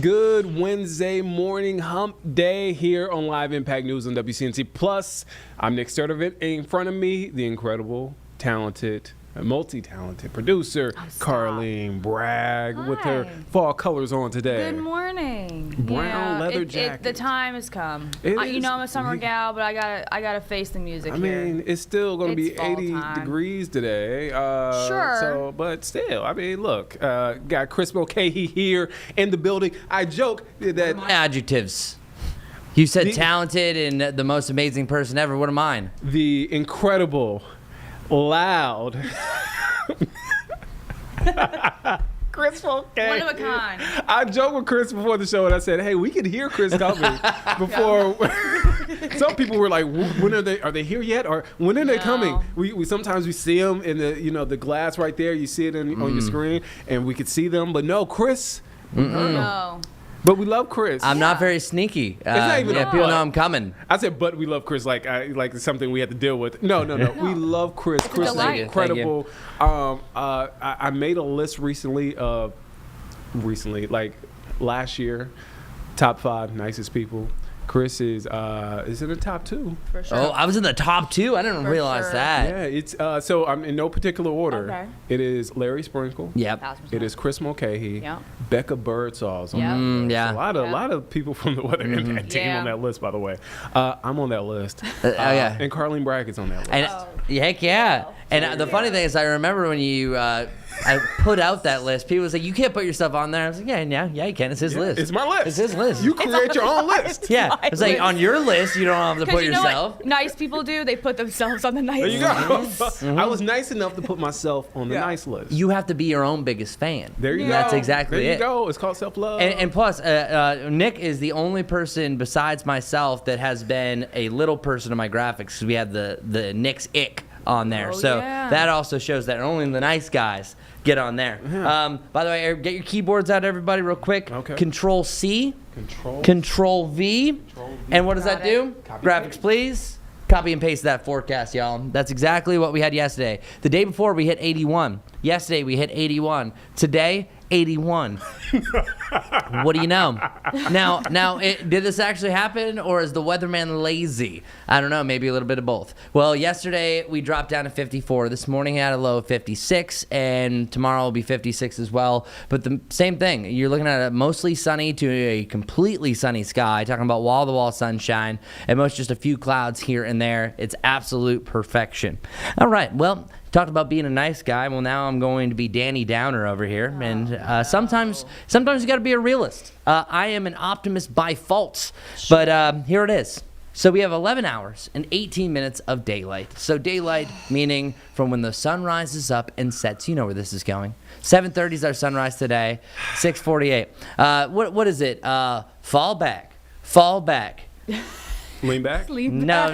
Good Wednesday morning hump day here on Live Impact News on WCNC Plus. I'm Nick Sturdivant. In front of me, the incredible, talented, multi-talented producer, Carlene Bragg, with her fall colors on today. Good morning. Brown leather jacket. The time has come. You know I'm a summer gal, but I gotta face the music I here. mean, it's still going to be 80 time. degrees today. Sure. But still, I mean, look, got Chris Mulcahy here in the building. I joke that... Adjectives. You said talented and the most amazing person ever. What am mine? The incredible... loud Chris Mulcahy. One of a kind. I joked with Chris before the show and I said, hey, we could hear Chris coming before. Some people were like, when are they here yet, or when are they coming? We sometimes we see them in the glass right there, you see it on your screen, and we could see them, but no, Chris, No. but we love Chris. I'm not very sneaky. not even a people but. know I'm coming. I said, but we love Chris like it's something we have to deal with. No. We love Chris. Chris is delight. incredible. I made a list recently, like last year, top 5 nicest people. Chris is in the top 2. For sure. Oh, I was in the top 2? I didn't For realize sure. that. Yeah, it's so I'm in no particular order. Okay. It is Larry Sprinkle. Yep. 1000%. It is Chris Mulcahy. Yep. Becca Birdsall's on Yep. that list. Yeah. A lot of people from the Weather Impact team Yeah. on that list, by the way. I'm on that list. yeah. And Carlene Bragg is on that list. And heck yeah. And the funny thing is, I remember when you I put out that list, people was like, you can't put yourself on there. I was like, yeah, you can. It's his list. It's my list. It's his list. You create your own list. Yeah. It's like, on your list, you don't have to put you know yourself. what nice people do? They put themselves on the nice There you list. go. I was nice enough to put myself on the nice list. You have to be your own biggest fan. There you go. That's exactly there it. you go. It's called self-love. And plus, Nick is the only person besides myself that has been a little person in my graphics, because we have the Nick's ick on there. Oh, so yeah. that also shows that only the nice guys get on there. Yeah. By the way, get your keyboards out, everybody, real quick. Okay. Control C. Control Control V. And what does that do? Copy Graphics, paste. please. Copy and paste that forecast, y'all. That's exactly what we had yesterday. The day before, we hit 81. Yesterday, we hit 81. Today, 81. What do you know? Now, did this actually happen, or is the weatherman lazy? I don't know. Maybe a little bit of both. Well, yesterday we dropped down to 54. This morning had a low of 56, and tomorrow will be 56 as well. But the same thing. You're looking at a mostly sunny to a completely sunny sky. Talking about wall-to-wall sunshine, and most just a few clouds here and there. It's absolute perfection. All right. Well, talked about being a nice guy. Well, now I'm going to be Danny Downer over here. And sometimes you got to be a realist. I am an optimist by fault. But here it is. So we have 11 hours and 18 minutes of daylight. So daylight meaning from when the sun rises up and sets. You know where this is going. 7:30 is our sunrise today. 6:48. What is it? Fall back. lean back. No,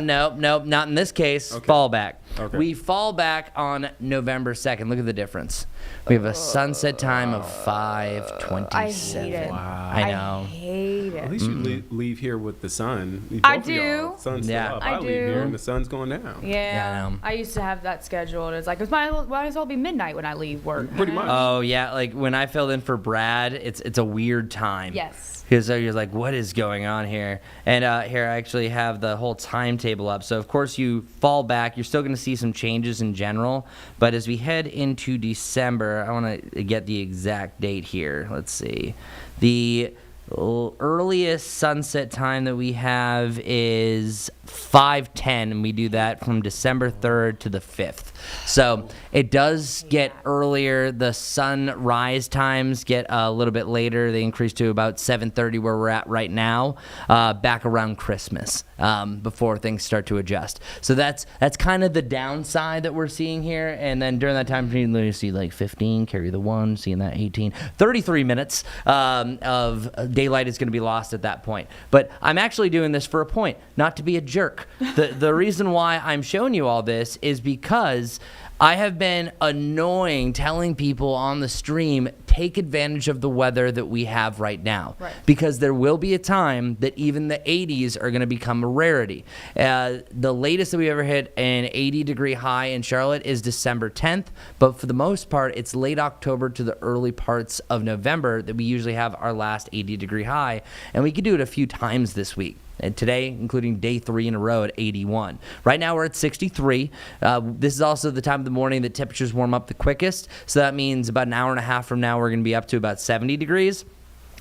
not in this case. Okay. Fall back. Okay. We fall back on November 2nd. Look at the difference. We have a sunset time of 5:27. I hate it. Wow. I know. I hate At it. least you leave here with the sun. I Both of y'all, do. Sun's Yeah. still up. I leave do. here and the sun's going down. Yeah, I know. I used to have that scheduled. It's like it might as well be midnight when I leave work. Pretty much. Oh yeah, like when I filled in for Brad, it's a weird time. Yes. Because you're like, what is going on here? And here I actually have the whole timetable up. So of course you fall back. You're still going to see some changes in general, but as we head into December, I want to get the exact date here. Let's see. The earliest sunset time that we have is 5:10, and we do that from December 3rd to the 5th. So it does get earlier. The sunrise times get a little bit later. They increase to about 7:30 where we're at right now, back around Christmas. before things start to adjust. So that's kind of the downside that we're seeing here. And then during that time period, you see like 15, carry the 1, seeing that 18, 33 minutes of daylight is going to be lost at that point. But I'm actually doing this for a point, not to be a jerk. The reason why I'm showing you all this is because I have been annoying telling people on the stream, take advantage of the weather that we have right now. Right. Because there will be a time that even the 80s are going to become a rarity. The latest that we ever hit an 80-degree high in Charlotte is December 10th, but for the most part, it's late October to the early parts of November that we usually have our last 80-degree high, and we could do it a few times this week. And today, including day 3 in a row at 81. Right now, we're at 63. This is also the time of the morning that temperatures warm up the quickest. So that means about an hour and a half from now, we're going to be up to about 70 degrees.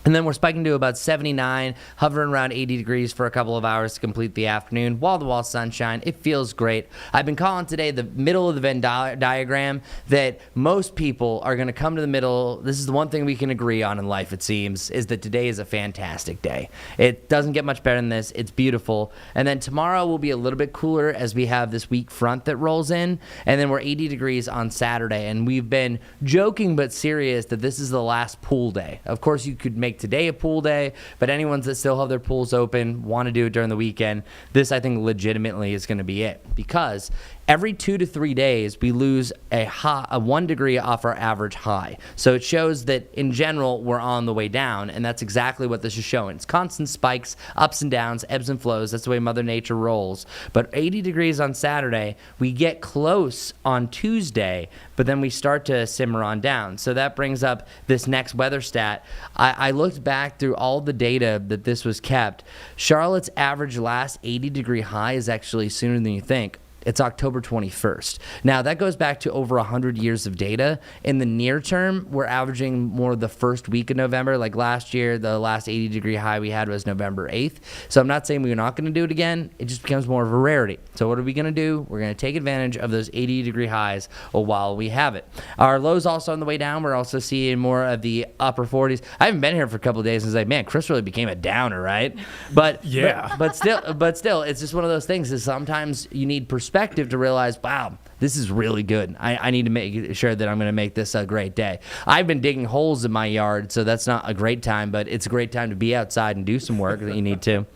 And then we're spiking to about 79, hovering around 80 degrees for a couple of hours to complete the afternoon. Wall-to-wall sunshine. It feels great. I've been calling today the middle of the Venn diagram that most people are going to come to the middle. This is the one thing we can agree on in life, it seems, is that today is a fantastic day. It doesn't get much better than this. It's beautiful. And then tomorrow will be a little bit cooler as we have this weak front that rolls in. And then we're 80 degrees on Saturday. And we've been joking but serious that this is the last pool day. Of course, you could make today a pool day, but anyone that still have their pools open, want to do it during the weekend, this I think legitimately is going to be it, because every 2 to 3 days we lose a 1 degree off our average high. So it shows that in general we're on the way down, and that's exactly what this is showing. It's constant spikes, ups and downs, ebbs and flows. That's the way Mother Nature rolls. But 80 degrees on Saturday, we get close on Tuesday, but then we start to simmer on down. So that brings up this next weather stat. I looked back through all the data that this was kept. Charlotte's average last 80 degree high is actually sooner than you think. It's October 21st. Now, that goes back to over 100 years of data. In the near term, we're averaging more the first week of November. Like last year, the last 80-degree high we had was November 8th. So I'm not saying we're not going to do it again. It just becomes more of a rarity. So what are we going to do? We're going to take advantage of those 80-degree highs while we have it. Our lows also on the way down. We're also seeing more of the upper 40s. I haven't been here for a couple of days and was like, man, Chris really became a downer, right? But yeah. But still, it's just one of those things is sometimes you need perspective to realize, wow, this is really good. I need to make sure that I'm going to make this a great day. I've been digging holes in my yard, so that's not a great time, but it's a great time to be outside and do some work that you need to.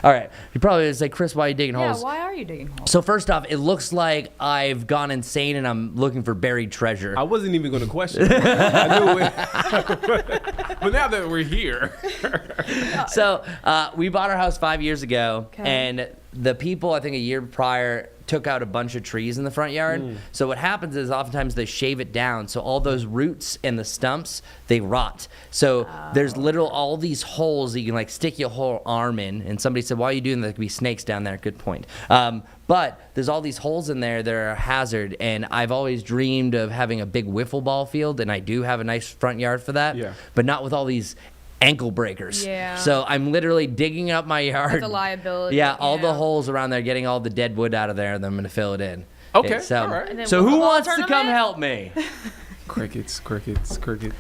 All right. You probably say, Chris, why are you digging holes? Yeah, why are you digging holes? So first off, it looks like I've gone insane and I'm looking for buried treasure. I wasn't even going to question it. I knew it. But now that we're here. So we bought our house 5 years ago, and the people, I think a year prior, took out a bunch of trees in the front yard. So what happens is oftentimes they shave it down. So all those roots and the stumps, they rot. So there's literal all these holes that you can like stick your whole arm in. And somebody said, why are you doing that? There could be snakes down there. Good point. But there's all these holes in there that are a hazard. And I've always dreamed of having a big wiffle ball field. And I do have a nice front yard for that. Yeah. But not with all these ankle breakers. Yeah. So I'm literally digging up my yard. That's a liability. Yeah, all the holes around there, getting all the dead wood out of there, and then I'm going to fill it in. Okay, So, all right. So who wants to come help me? Crickets.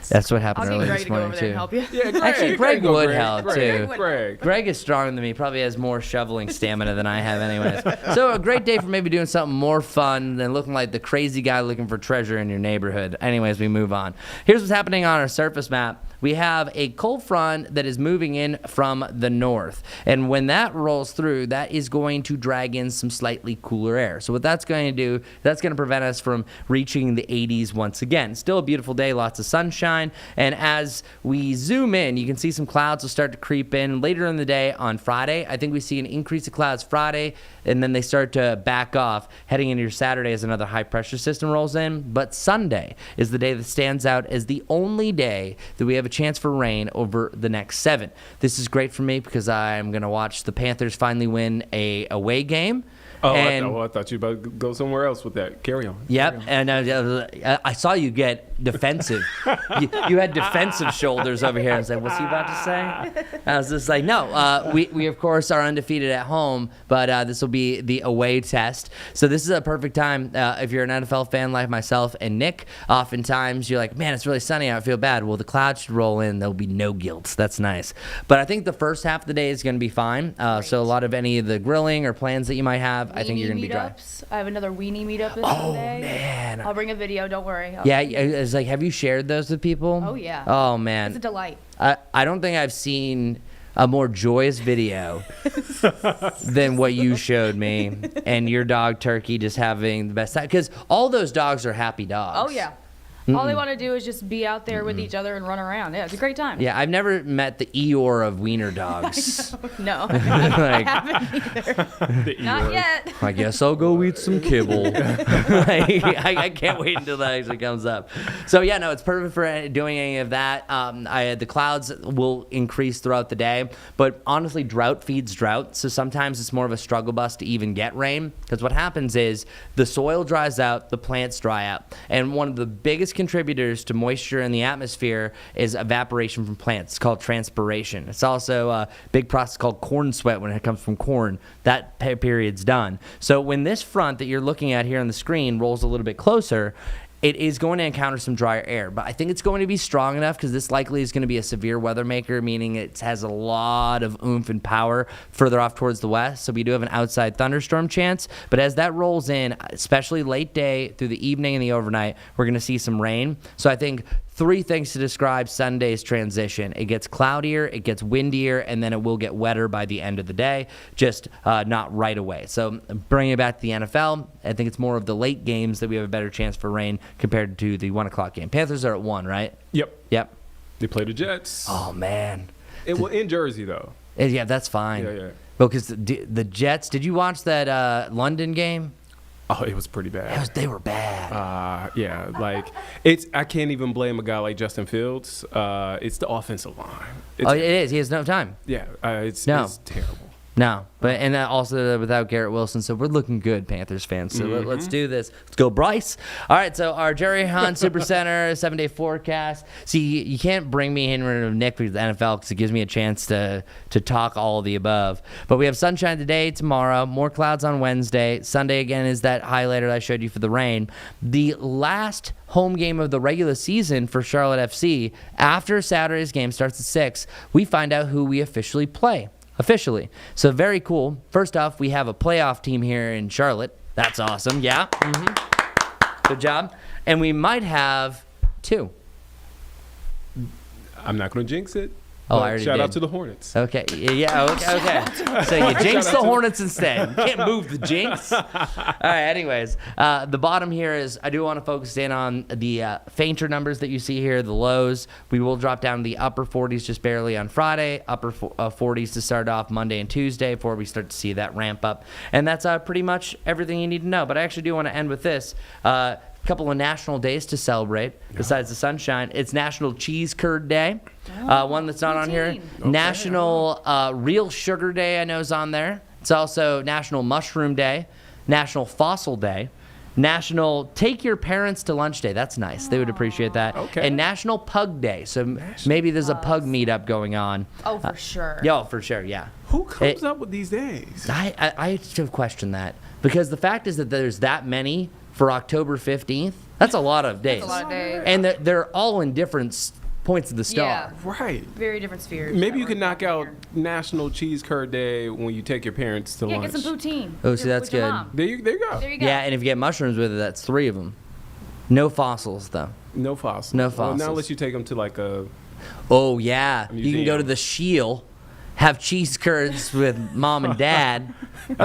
That's what happened I'll earlier get Greg this to go morning, over there too. and help you. Yeah, Greg. Actually, Greg would Greg. help, Greg. too. Greg. Greg is stronger than me, probably has more shoveling stamina than I have anyways. So a great day for maybe doing something more fun than looking like the crazy guy looking for treasure in your neighborhood. Anyways, we move on. Here's what's happening on our surface map. We have a cold front that is moving in from the north. And when that rolls through, that is going to drag in some slightly cooler air. So what that's going to do, that's going to prevent us from reaching the 80s once again. Still a beautiful day, lots of sunshine. And as we zoom in, you can see some clouds will start to creep in later in the day on Friday. I think we see an increase of clouds Friday, and then they start to back off heading into your Saturday as another high pressure system rolls in. But Sunday is the day that stands out as the only day that we have a chance for rain over the next 7. This is great for me because I'm going to watch the Panthers finally win a away game. Oh, I thought you were about to go somewhere else with that. Carry on. Yep, and I saw you get defensive. You had defensive shoulders over here. I was like, what's he about to say? I was just like, no. We of course are undefeated at home, but this will be the away test. So this is a perfect time if you're an NFL fan like myself and Nick. Oftentimes you're like, man, it's really sunny out. I feel bad. Well, the clouds should roll in. There'll be no guilt. That's nice. But I think the first half of the day is going to be fine. So a lot of any of the grilling or plans that you might have, I think you're going to be dry. I have another weenie meetup this Sunday. Man. I'll bring a video. Don't worry. Yeah, it's like, have you shared those with people? Oh, yeah. Oh, man. It's a delight. I don't think I've seen a more joyous video than what you showed me, and your dog Turkey just having the best time, because all those dogs are happy dogs. Oh, yeah. All they want to do is just be out there with each other and run around. Yeah, it's a great time. Yeah, I've never met the Eeyore of wiener dogs. No, Like, I haven't either. Not yet. I guess I'll go eat some kibble. I can't wait until that actually comes up. So yeah, no, it's perfect for doing any of that. The clouds will increase throughout the day, but honestly, drought feeds drought. So sometimes it's more of a struggle bus to even get rain, because what happens is the soil dries out, the plants dry out, and one of the biggest contributors to moisture in the atmosphere is evaporation from plants. It's called transpiration. It's also a big process called corn sweat when it comes from corn. That period's done. So when this front that you're looking at here on the screen rolls a little bit closer, it is going to encounter some drier air, but I think it's going to be strong enough because this likely is going to be a severe weather maker, meaning it has a lot of oomph and power further off towards the west. So we do have an outside thunderstorm chance, but as that rolls in, especially late day through the evening and the overnight, we're going to see some rain. So I think three things to describe Sunday's transition. It gets cloudier, it gets windier, and then it will get wetter by the end of the day, just not right away. So bringing it back to the NFL, I think it's more of the late games that we have a better chance for rain compared to the 1 o'clock game. Panthers are at 1, right? Yep. They play the Jets. Oh, man. In Jersey, though. Yeah, that's fine. Yeah. Well, because the Jets, did you watch that London game? Oh, it was pretty bad. They were bad. Yeah, like I can't even blame a guy like Justin Fields. It's the offensive line. It is. He has no time. Yeah, it's terrible. No, and also without Garrett Wilson, so we're looking good, Panthers fans. So let's do this. Let's go, Bryce. All right, so our Jerry Hunt Supercenter 7-day forecast. See, you can't bring me in with Nick because the NFL, because it gives me a chance to talk all of the above. But we have sunshine today, tomorrow, more clouds on Wednesday. Sunday again is that highlighter that I showed you for the rain. The last home game of the regular season for Charlotte FC, after Saturday's game starts at 6, we find out who we officially play. So very cool. First off, we have a playoff team here in Charlotte. That's awesome. Yeah. Good job. And we might have 2. I'm not going to jinx it. Oh, I already shout did. out to the Hornets. Okay. Yeah. Okay. So you jinx the Hornets instead. You can't move the jinx. All right. Anyways, the bottom here is I do want to focus in on the fainter numbers that you see here, the lows. We will drop down to the upper 40s just barely on Friday, upper 40s to start off Monday and Tuesday before we start to see that ramp up. And that's pretty much everything you need to know. But I actually do want to end with this. Couple of national days to celebrate besides the sunshine. It's National Cheese Curd Day. One that's not on here. Okay. National Real Sugar Day, I know, is on there. It's also National Mushroom Day, National Fossil Day, National Take Your Parents to Lunch Day. That's nice. They would appreciate that. Okay. And National Pug Day. So maybe there's a pug meetup going on. Oh, for sure. Yeah, for sure, yeah. Who comes up with these days? I should question that. Because the fact is that there's that many for October 15th. That's a lot of days. That's a lot of days. And they're all in different points of the star. Yeah. Right. Very different spheres. Maybe you that can we're knock talking out here. National Cheese Curd Day when you take your parents to Yeah, lunch. get some poutine. Oh, see, that's with your good. mom. There you go. There you go. Yeah, and if you get mushrooms with it, that's 3 of them. No fossils, though. No fossils. No Well, fossils. not unless you take them to like a. Oh, yeah. A You can go to museum. the Shield, have cheese curds with mom and dad,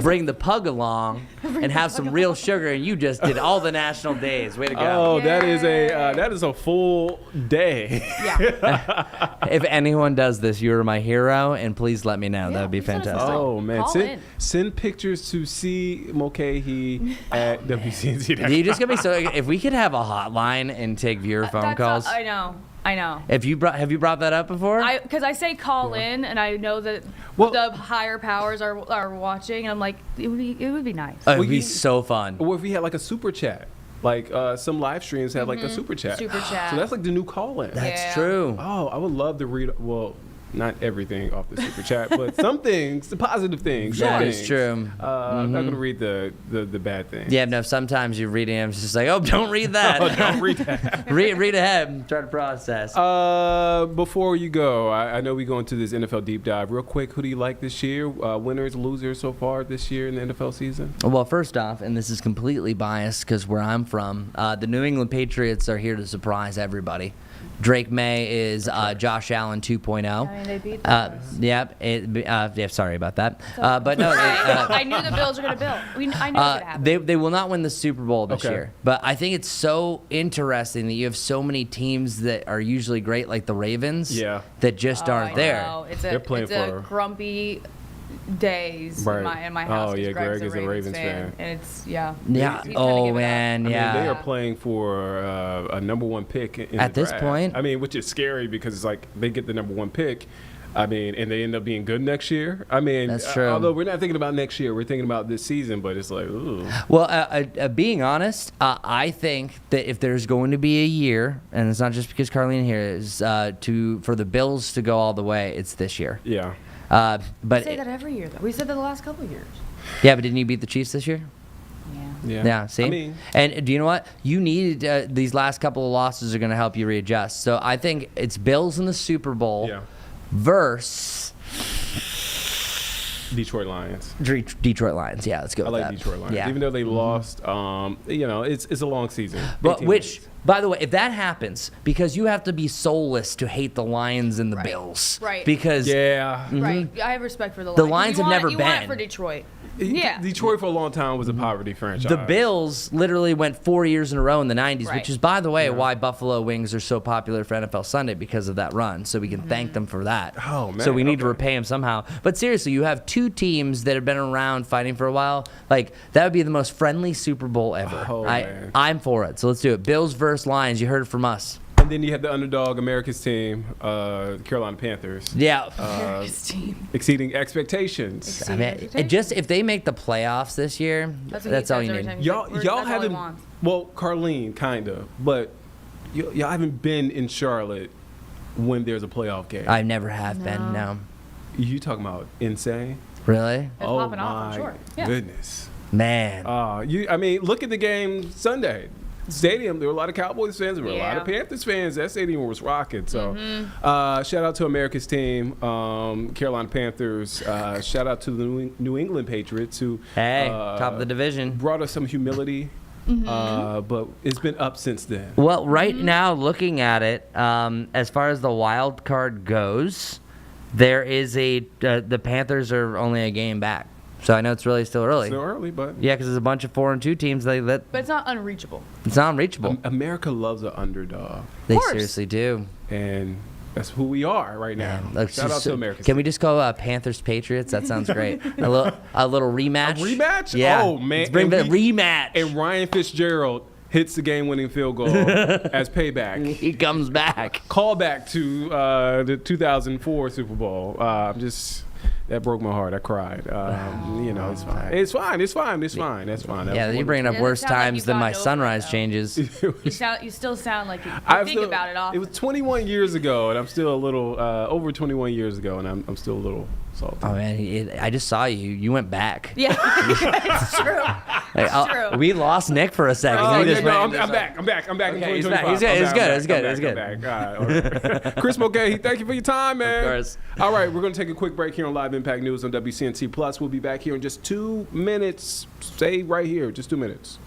bring the pug along, and have some real sugar, and you just did all the national days. Way to go. Oh, that is a full day. Yeah. If anyone does this, you are my hero, and please let me know. That would be we sent us a fantastic. Oh man, Call in. send pictures to C Mulcahy at WCNC. You just gonna be so. If we could have a hotline and take viewer phone calls. I know. Have you brought that up before? Because I say call in, and I know that Well- the higher powers are watching, and I'm like, it would be nice. Oh, it would Well, be you- so fun. Or if we had like a super chat. Like some live streams have like a super chat. Super chat. So that's like the new call-in. That's Yeah. true. Oh, I would love to read. Well, not everything off the super chat, but some things, the positive things. That some is things. true. I'm not gonna read the bad things. Yeah, no, sometimes you're reading them, it's just like, oh, don't read that. Oh, don't read that. read ahead and try to process. Before you go, I know we go into this NFL deep dive real quick. Who do you like this year? Winners, losers so far this year in the NFL season? Well, first off, and this is completely biased because where I'm from, the New England Patriots are here to surprise everybody. Drake May is Josh Allen 2.0. I mean, they beat the Bills. Yeah, sorry about that. But no, I knew the Bills were going to build. I knew it was going to happen. they will not win the Super Bowl this Okay. year. But I think it's so interesting that you have so many teams that are usually great, like the Ravens, Yeah. that just aren't I there. know. They're playing it's a for- grumpy days Right. in my house. Oh, yeah, 'cause Greg's Greg is a Ravens fan. And it's, yeah. Yeah. He's gonna Oh give it up. man. I mean, Yeah. they are playing for a number one pick in At the this draft. point. I mean, which is scary because it's like they get the number one pick. I mean, and they end up being good next year. I mean, That's true. Although we're not thinking about next year, we're thinking about this season. But it's like, ooh. Well, being honest, I think that if there's going to be a year, and it's not just because Carlene here is for the Bills to go all the way, it's this year. Yeah. But We say that every year, though. We said that the last couple of years. yeah, but didn't you beat the Chiefs this year? Yeah. Yeah. Yeah, see? I mean, And do you know what? You needed these last couple of losses are going to help you readjust. So I think it's Bills in the Super Bowl yeah. versus Detroit Lions. Detroit Lions. Yeah, let's go I with like that. Detroit Lions. Yeah. Even though they lost, it's a long season. But 18 which, weeks. by the way, if that happens, because you have to be soulless to hate the Lions and the Right. Bills. Right. Because Yeah. Right. I have respect for the Lions. The Lions You have want never it, you want been. it for Detroit. Yeah. Detroit for a long time was a poverty franchise. the Bills literally went 4 years in a row in the 90s, Right. which is, by the way, why Buffalo wings are so popular for NFL Sunday because of that run. So we can thank them for that. Oh, man, So we need to okay. repay them somehow. But seriously, you have two teams that have been around fighting for a while. Like, that would be the most friendly Super Bowl ever. Oh, man. I'm for it. So let's do it. Bills versus Lions. You heard it from us. And then you have the underdog America's team, Carolina Panthers, Yeah. America's team. exceeding expectations. I mean, if they make the playoffs this year, That's what that's he all says you every need. time. He's Y'all, like, y'all that's all he haven't. wants. Well, Carlene, kind of, but y'all haven't been in Charlotte when there's a playoff game. I never have been. No. You talking about insane? Really? It's Oh popping off, I'm my sure. Yeah. goodness! Man. I mean, look at the game Sunday. Stadium, there were a lot of Cowboys fans, there were a lot of Yeah. Panthers fans. That stadium was rocking. So, shout out to America's team, Carolina Panthers. Shout out to the New England Patriots, who Hey, top of the division. brought us some humility. But it's been up since then. Well, right now, looking at it, as far as the wild card goes, there is the Panthers are only a game back. So I know it's really still early. Still early, but Yeah, because there's a bunch of 4-2 teams that But it's not unreachable. it's not unreachable. America loves an underdog, They course. seriously do. and that's who we are right now. Let's Shout out just- to America. Can we just go Panthers Patriots? That sounds great. a little rematch. A rematch? Yeah. Oh, man. Let's bring the And rematch. And Ryan Fitzgerald hits the game-winning field goal as payback. He comes back. Call back to the 2004 Super Bowl. That broke my heart. I cried. It's fine. It's fine. It's fine. It's fine. That's fine. That Yeah, was you're bringing up It worse doesn't sound like times you've than my gotten over it, sunrise though. changes. wonderful. You still sound like you I think still- about it often. It was 21 years ago, and I'm still a little over 21 years ago, and I'm still a little salty. Oh man, I just saw you. You went back. yeah, it's true. Like, true. We lost Nick for a second. Oh, He yeah, just no, ran I'm into something. back. I'm back. I'm back. Okay, in he's back. 2025. He's good. I'm It's back. good. I'm It's back. good. I'm It's back. good. I'm back. All right. Chris Mulcahy, thank you for your time, man. Of course. All right, we're going to take a quick break here on Live Impact News on WCNC Plus. We'll be back here in just 2 minutes. Stay right here, just 2 minutes.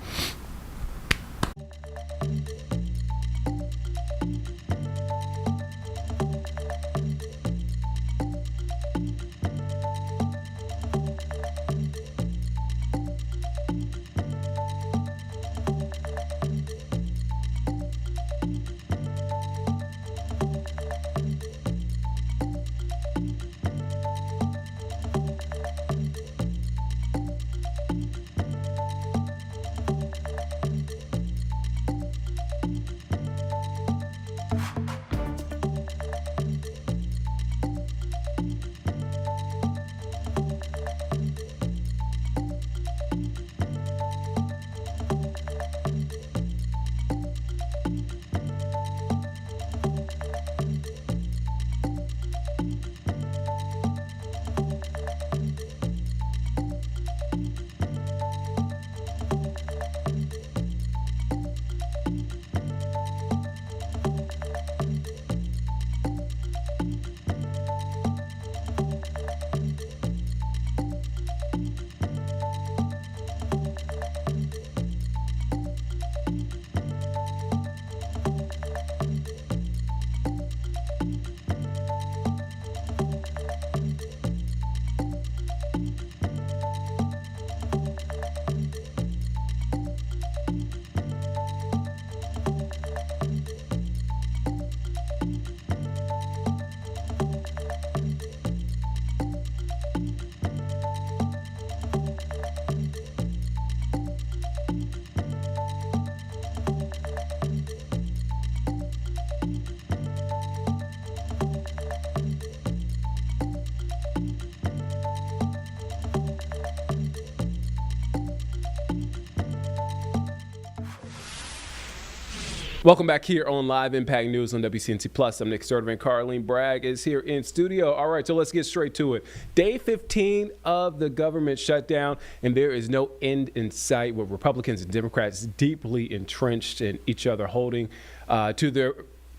Welcome back here on Live Impact News on WCNC Plus. I'm Nick Sturtevant. Carlene Bragg is here in studio. All right, so let's get straight to it. Day 15 of the government shutdown, and there is no end in sight with Republicans and Democrats deeply entrenched in each other, holding to their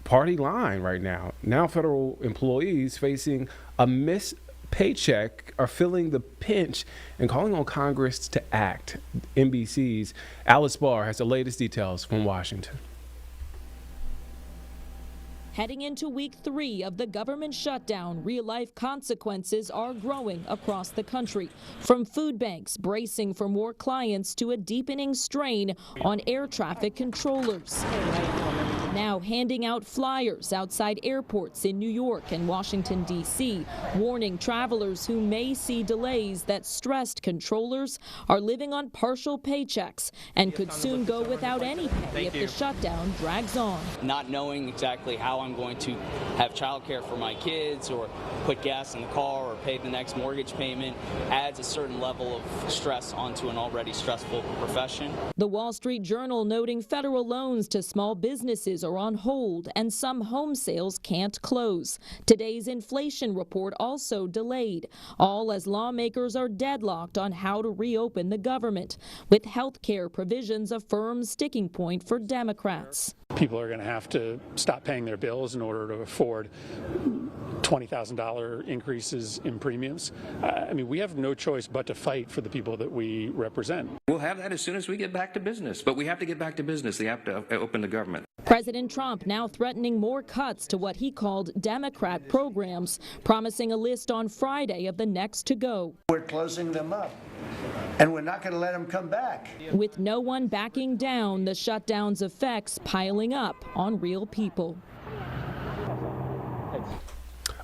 party line right now. Now federal employees facing a missed paycheck are feeling the pinch and calling on Congress to act. NBC's Alice Barr has the latest details from Washington. Heading into week 3 of the government shutdown, real-life consequences are growing across the country. From food banks bracing for more clients to a deepening strain on air traffic controllers. Now handing out flyers outside airports in New York and Washington, D.C., warning travelers who may see delays that stressed controllers are living on partial paychecks and could soon go without any pay if the shutdown drags on. Not knowing exactly how I'm going to have childcare for my kids or put gas in the car or pay the next mortgage payment adds a certain level of stress onto an already stressful profession. The Wall Street Journal noting federal loans to small businesses are on hold and some home sales can't close. Today's inflation report also delayed, all as lawmakers are deadlocked on how to reopen the government, with health care provisions a firm sticking point for Democrats. People are going to have to stop paying their bills in order to afford $20,000 increases in premiums. I mean, we have no choice but to fight for the people that we represent. We'll have that as soon as we get back to business, but we have to get back to business. They have to open the government. President Trump now threatening more cuts to what he called Democrat programs, promising a list on Friday of the next to go. We're closing them up, and we're not going to let them come back. With no one backing down, the shutdown's effects piling up on real people.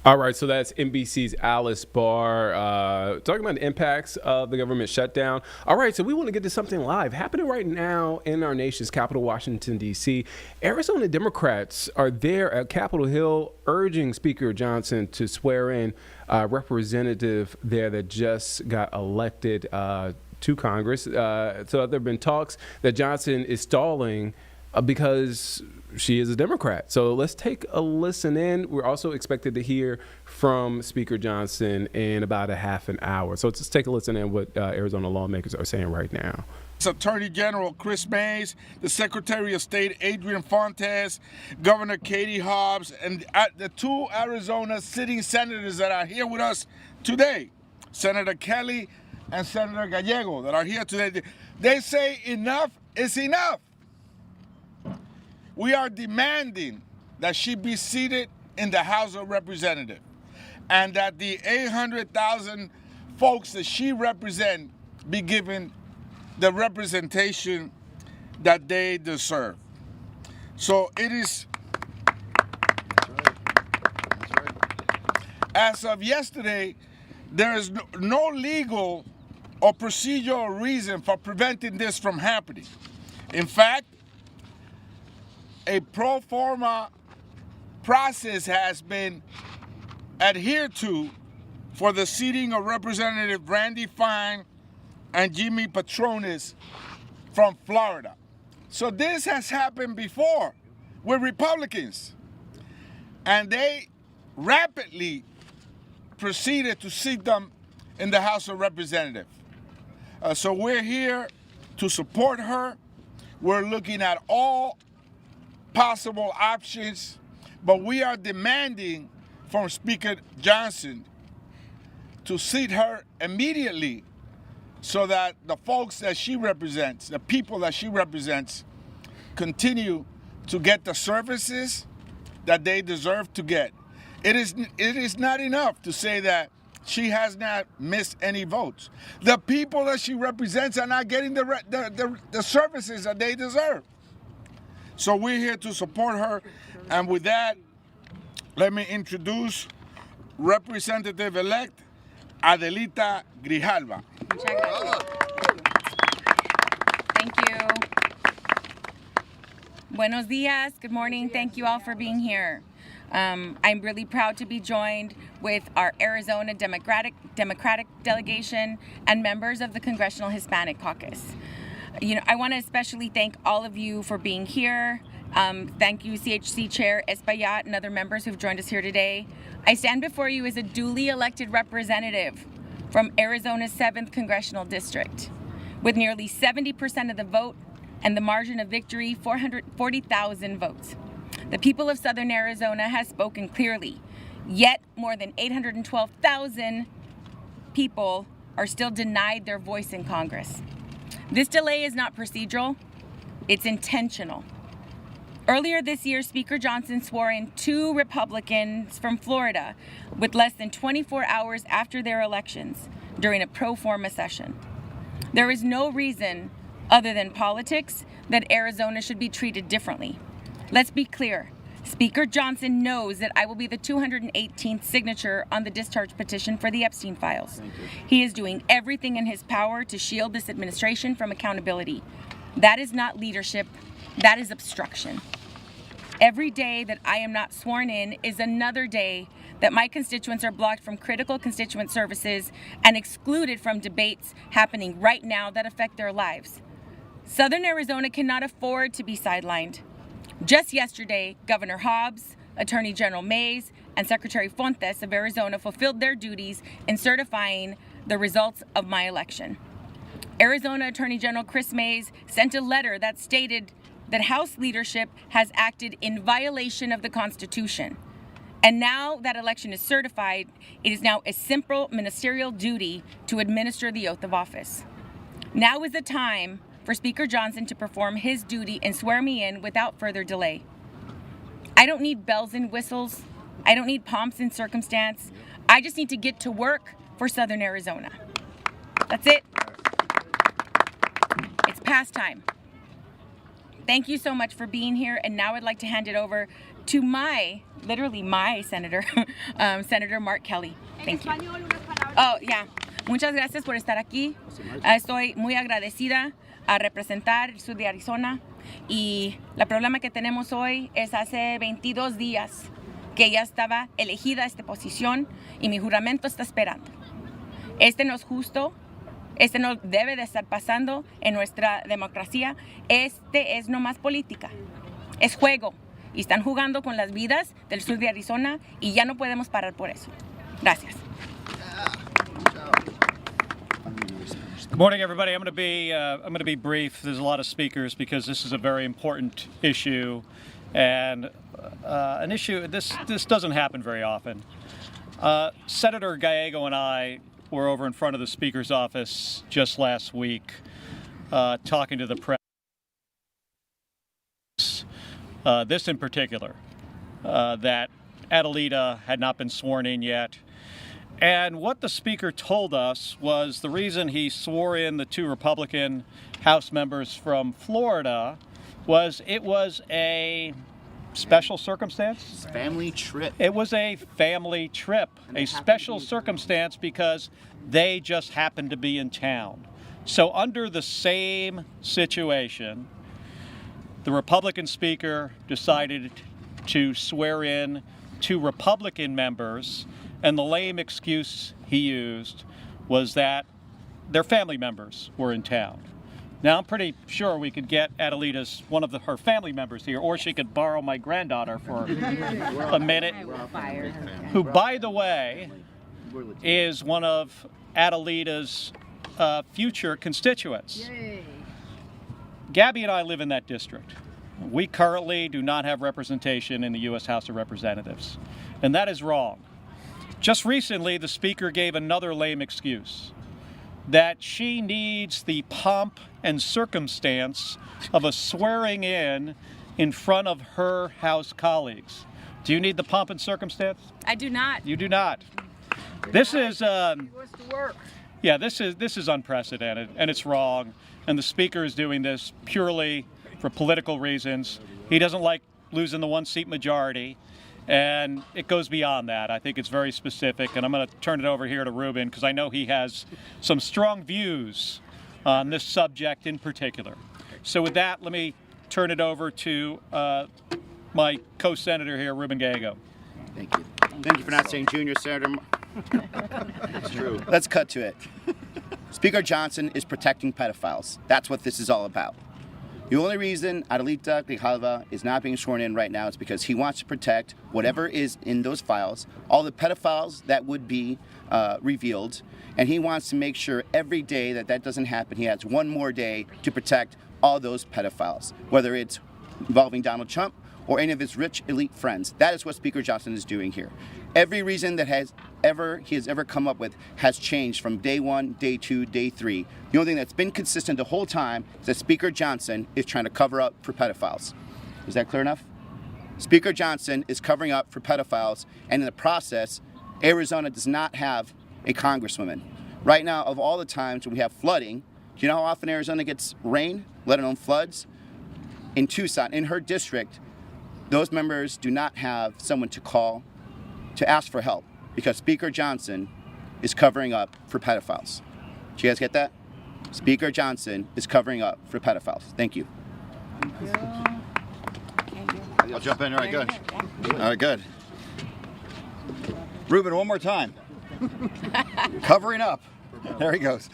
All right, so that's NBC's Alice Barr talking about the impacts of the government shutdown. All right, so we want to get to something live happening right now in our nation's capital, Washington, D.C. Arizona Democrats are there at Capitol Hill urging Speaker Johnson to swear in a representative there that just got elected to Congress. So there have been talks that Johnson is stalling because she is a Democrat. So let's take a listen in. We're also expected to hear from Speaker Johnson in about a half an hour. So let's take a listen in what Arizona lawmakers are saying right now. Attorney General Chris Mays, the Secretary of State Adrian Fontes, Governor Katie Hobbs, and the two Arizona sitting senators that are here with us today, Senator Kelly and Senator Gallego, that are here today. They say enough is enough. We are demanding that she be seated in the House of Representatives and that the 800,000 folks that she represents be given the representation that they deserve. So it is, as of yesterday, there is no legal or procedural reason for preventing this from happening. In fact, a pro forma process has been adhered to for the seating of Representative Randy Fine and Jimmy Patronis from Florida. So this has happened before with Republicans, and they rapidly proceeded to seat them in the House of Representatives. So we're here to support her. We're looking at all possible options, but we are demanding from Speaker Johnson to seat her immediately so that the folks that she represents, the people that she represents, continue to get the services that they deserve to get. It is not enough to say that she has not missed any votes. The people that she represents are not getting the services that they deserve. So we're here to support her, and with that, let me introduce Representative-elect Adelita Grijalva. Thank you. Buenos dias. Good morning. Thank you all for being here. I'm really proud to be joined with our Arizona Democratic delegation and members of the Congressional Hispanic Caucus. I want to especially thank all of you for being here Thank you, CHC Chair Espaillat and other members who've joined us here today. I stand before you as a duly elected representative from Arizona's 7th Congressional District, with nearly 70% of the vote and the margin of victory, 440,000 votes. The people of Southern Arizona has spoken clearly, yet more than 812,000 people are still denied their voice in Congress. This delay is not procedural, it's intentional. Earlier this year, Speaker Johnson swore in 2 Republicans from Florida with less than 24 hours after their elections during a pro forma session. There is no reason, other than politics, that Arizona should be treated differently. Let's be clear. Speaker Johnson knows that I will be the 218th signature on the discharge petition for the Epstein files. He is doing everything in his power to shield this administration from accountability. That is not leadership, that is obstruction. Every day that I am not sworn in is another day that my constituents are blocked from critical constituent services and excluded from debates happening right now that affect their lives. Southern Arizona cannot afford to be sidelined. Just yesterday, Governor Hobbs, Attorney General Mays, and Secretary Fontes of Arizona fulfilled their duties in certifying the results of my election. Arizona Attorney General Chris Mays sent a letter that stated that House leadership has acted in violation of the Constitution. And now that election is certified, it is now a simple ministerial duty to administer the oath of office. Now is the time for Speaker Johnson to perform his duty and swear me in without further delay. I don't need bells and whistles. I don't need pomps and circumstance. I just need to get to work for Southern Arizona. That's it. It's past time. Thank you so much for being here, and now I'd like to hand it over to literally my senator, Senator Mark Kelly. Thank you. Oh, yeah. Muchas gracias por estar aquí. Estoy muy agradecida a representar el sur de Arizona, y el problema que tenemos hoy es hace 22 días que ya estaba elegida esta posición y mi juramento está esperando. Este no es justo. Este no debe de estar pasando en nuestra democracia. Este es nomás política. Es juego. Y están jugando con las vidas del sur de Arizona y ya no podemos parar por eso. Gracias. Good morning, everybody. I'm going to be brief. There's a lot of speakers because this is a very important issue, and an issue this doesn't happen very often. Senator Gallego and I were over in front of the Speaker's office just last week talking to the press. This in particular, that Adelita had not been sworn in yet. And what the Speaker told us was the reason he swore in the 2 Republican House members from Florida was it was a special circumstance? Family trip. It was a family trip, a special circumstance because they just happened to be in town. So under the same situation, the Republican Speaker decided to swear in 2 Republican members, and the lame excuse he used was that their family members were in town. Now, I'm pretty sure we could get Adelita's, one of her family members here, or she could borrow my granddaughter for a minute, who, by the way, is one of Adelita's future constituents. Gabby and I live in that district. We currently do not have representation in the U.S. House of Representatives, and that is wrong. Just recently, the Speaker gave another lame excuse, that she needs the pomp and circumstance of a swearing in front of her House colleagues. Do you need the pomp and circumstance? I do not. You do not. This is this is unprecedented, and it's wrong, and the Speaker is doing this purely for political reasons. He doesn't like losing the 1-seat majority, and it goes beyond that. I think it's very specific, and I'm going to turn it over here to Ruben because I know he has some strong views on this subject in particular. So with that, let me turn it over to my co-senator here, Ruben Gallego. Thank you. Thank you for not saying junior senator. It's true. Let's cut to it. Speaker Johnson is protecting pedophiles. That's what this is all about. The only reason Adelita Grijalva is not being sworn in right now is because he wants to protect whatever is in those files, all the pedophiles that would be revealed, and he wants to make sure every day that that doesn't happen, he has one more day to protect all those pedophiles, whether it's involving Donald Trump or any of his rich elite friends. That is what Speaker Johnson is doing here. Every reason that he has ever come up with has changed from day 1, day 2, day 3. The only thing that's been consistent the whole time is that Speaker Johnson is trying to cover up for pedophiles. Is that clear enough? Speaker Johnson is covering up for pedophiles, and in the process, Arizona does not have a congresswoman. Right now, of all the times when we have flooding, do you know how often Arizona gets rain, let alone floods? In Tucson, in her district, those members do not have someone to call to ask for help because Speaker Johnson is covering up for pedophiles. Do you guys get that? Speaker Johnson is covering up for pedophiles. Thank you. I'll jump in. All right, good. All right, good. Ruben, one more time. Covering up. There he goes.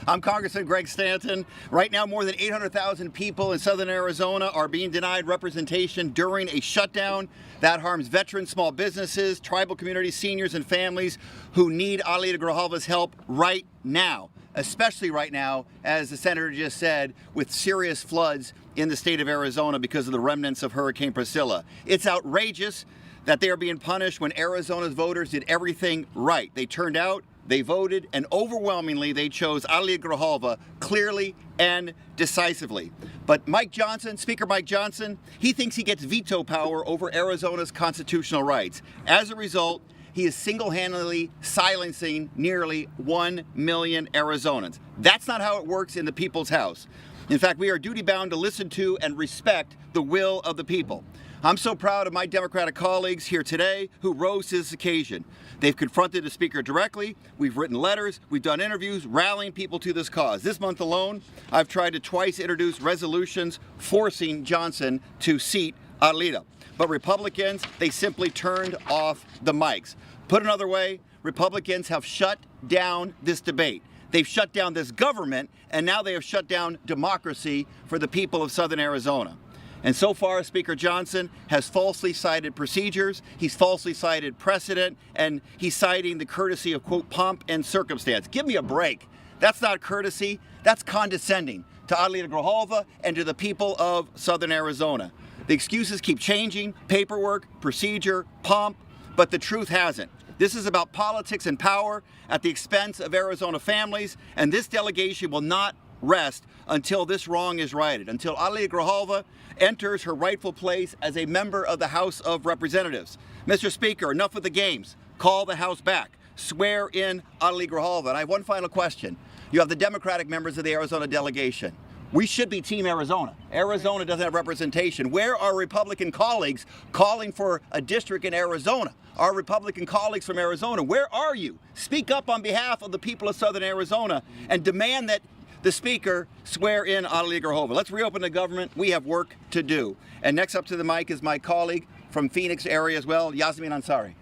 I'm Congressman Greg Stanton. Right now, more than 800,000 people in southern Arizona are being denied representation during a shutdown that harms veterans, small businesses, tribal communities, seniors, and families who need Adelita Grijalva's help right now, especially right now, as the senator just said, with serious floods in the state of Arizona because of the remnants of Hurricane Priscilla. It's outrageous that they are being punished when Arizona's voters did everything right. They turned out, they voted, and overwhelmingly they chose Adelita Grijalva clearly and decisively. But Mike Johnson, Speaker Mike Johnson, he thinks he gets veto power over Arizona's constitutional rights. As a result, he is single-handedly silencing nearly 1 million Arizonans. That's not how it works in the people's house. In fact, we are duty-bound to listen to and respect the will of the people. I'm so proud of my Democratic colleagues here today who rose to this occasion. They've confronted the Speaker directly, we've written letters, we've done interviews, rallying people to this cause. This month alone, I've tried to twice introduce resolutions forcing Johnson to seat Adelita. But Republicans, they simply turned off the mics. Put another way, Republicans have shut down this debate. They've shut down this government, and now they have shut down democracy for the people of southern Arizona. And so far, Speaker Johnson has falsely cited procedures, he's falsely cited precedent, and he's citing the courtesy of, quote, pomp and circumstance. Give me a break. That's not courtesy, that's condescending to Adelita Grijalva and to the people of southern Arizona. The excuses keep changing, paperwork, procedure, pomp, but the truth hasn't. This is about politics and power at the expense of Arizona families, and this delegation will not rest until this wrong is righted, until Adelita Grijalva enters her rightful place as a member of the House of Representatives. Mr. Speaker, enough with the games. Call the House back. Swear in Adelita Grijalva. And I have one final question. You have the Democratic members of the Arizona delegation. We should be Team Arizona. Arizona doesn't have representation. Where are Republican colleagues calling for a district in Arizona? Our Republican colleagues from Arizona, where are you? Speak up on behalf of the people of southern Arizona and demand that the Speaker swear in Adelita Grijalva. Let's reopen the government. We have work to do. And next up to the mic is my colleague from Phoenix area as well, Yasmin Ansari.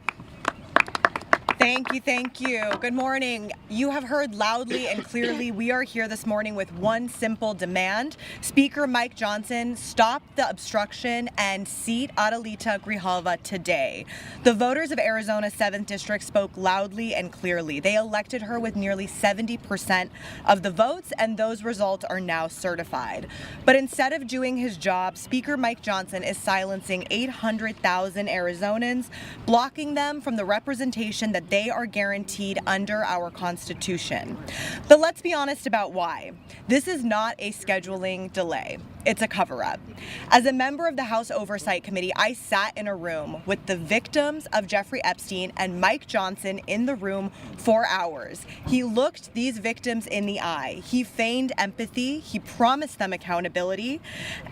Thank you, thank you. Good morning. You have heard loudly and clearly we are here this morning with one simple demand. Speaker Mike Johnson, stop the obstruction and seat Adelita Grijalva today. The voters of Arizona's 7th District spoke loudly and clearly. They elected her with nearly 70% of the votes, and those results are now certified. But instead of doing his job, Speaker Mike Johnson is silencing 800,000 Arizonans, blocking them from the representation that they are guaranteed under our Constitution. But let's be honest about why. This is not a scheduling delay. It's a cover-up. As a member of the House Oversight Committee, I sat in a room with the victims of Jeffrey Epstein and Mike Johnson in the room for hours. He looked these victims in the eye. He feigned empathy. He promised them accountability.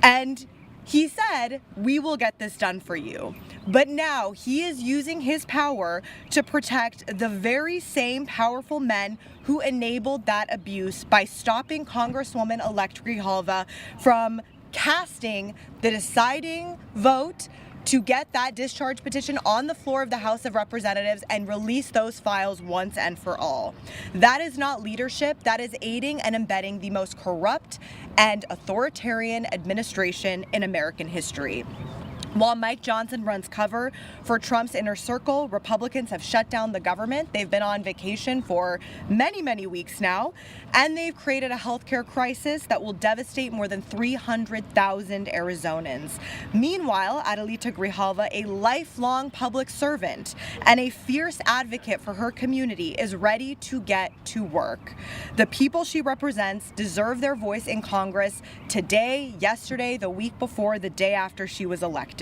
And he said, we will get this done for you. But now he is using his power to protect the very same powerful men who enabled that abuse by stopping Congresswoman-elect Grijalva from casting the deciding vote to get that discharge petition on the floor of the House of Representatives and release those files once and for all. That is not leadership. That is aiding and embedding the most corrupt and authoritarian administration in American history. While Mike Johnson runs cover for Trump's inner circle, Republicans have shut down the government. They've been on vacation for many, many weeks now, and they've created a healthcare crisis that will devastate more than 300,000 Arizonans. Meanwhile, Adelita Grijalva, a lifelong public servant and a fierce advocate for her community, is ready to get to work. The people she represents deserve their voice in Congress today, yesterday, the week before, the day after she was elected.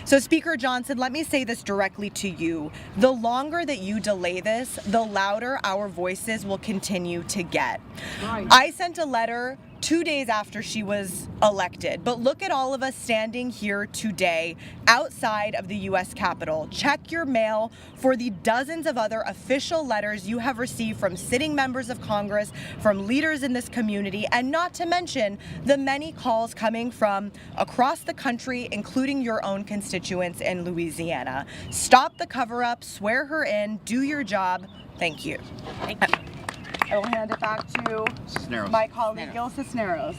So Speaker Johnson, let me say this directly to you. The longer that you delay this, the louder our voices will continue to get. Right. I sent a letter 2 days after she was elected, but look at all of us standing here today outside of the U.S. Capitol. Check your mail for the dozens of other official letters you have received from sitting members of Congress, from leaders in this community, and not to mention the many calls coming from across the country, including your own constituents in Louisiana. Stop the cover-up, swear her in, do your job. Thank you. Thank you. I will hand it back to my colleague, Gil Cisneros.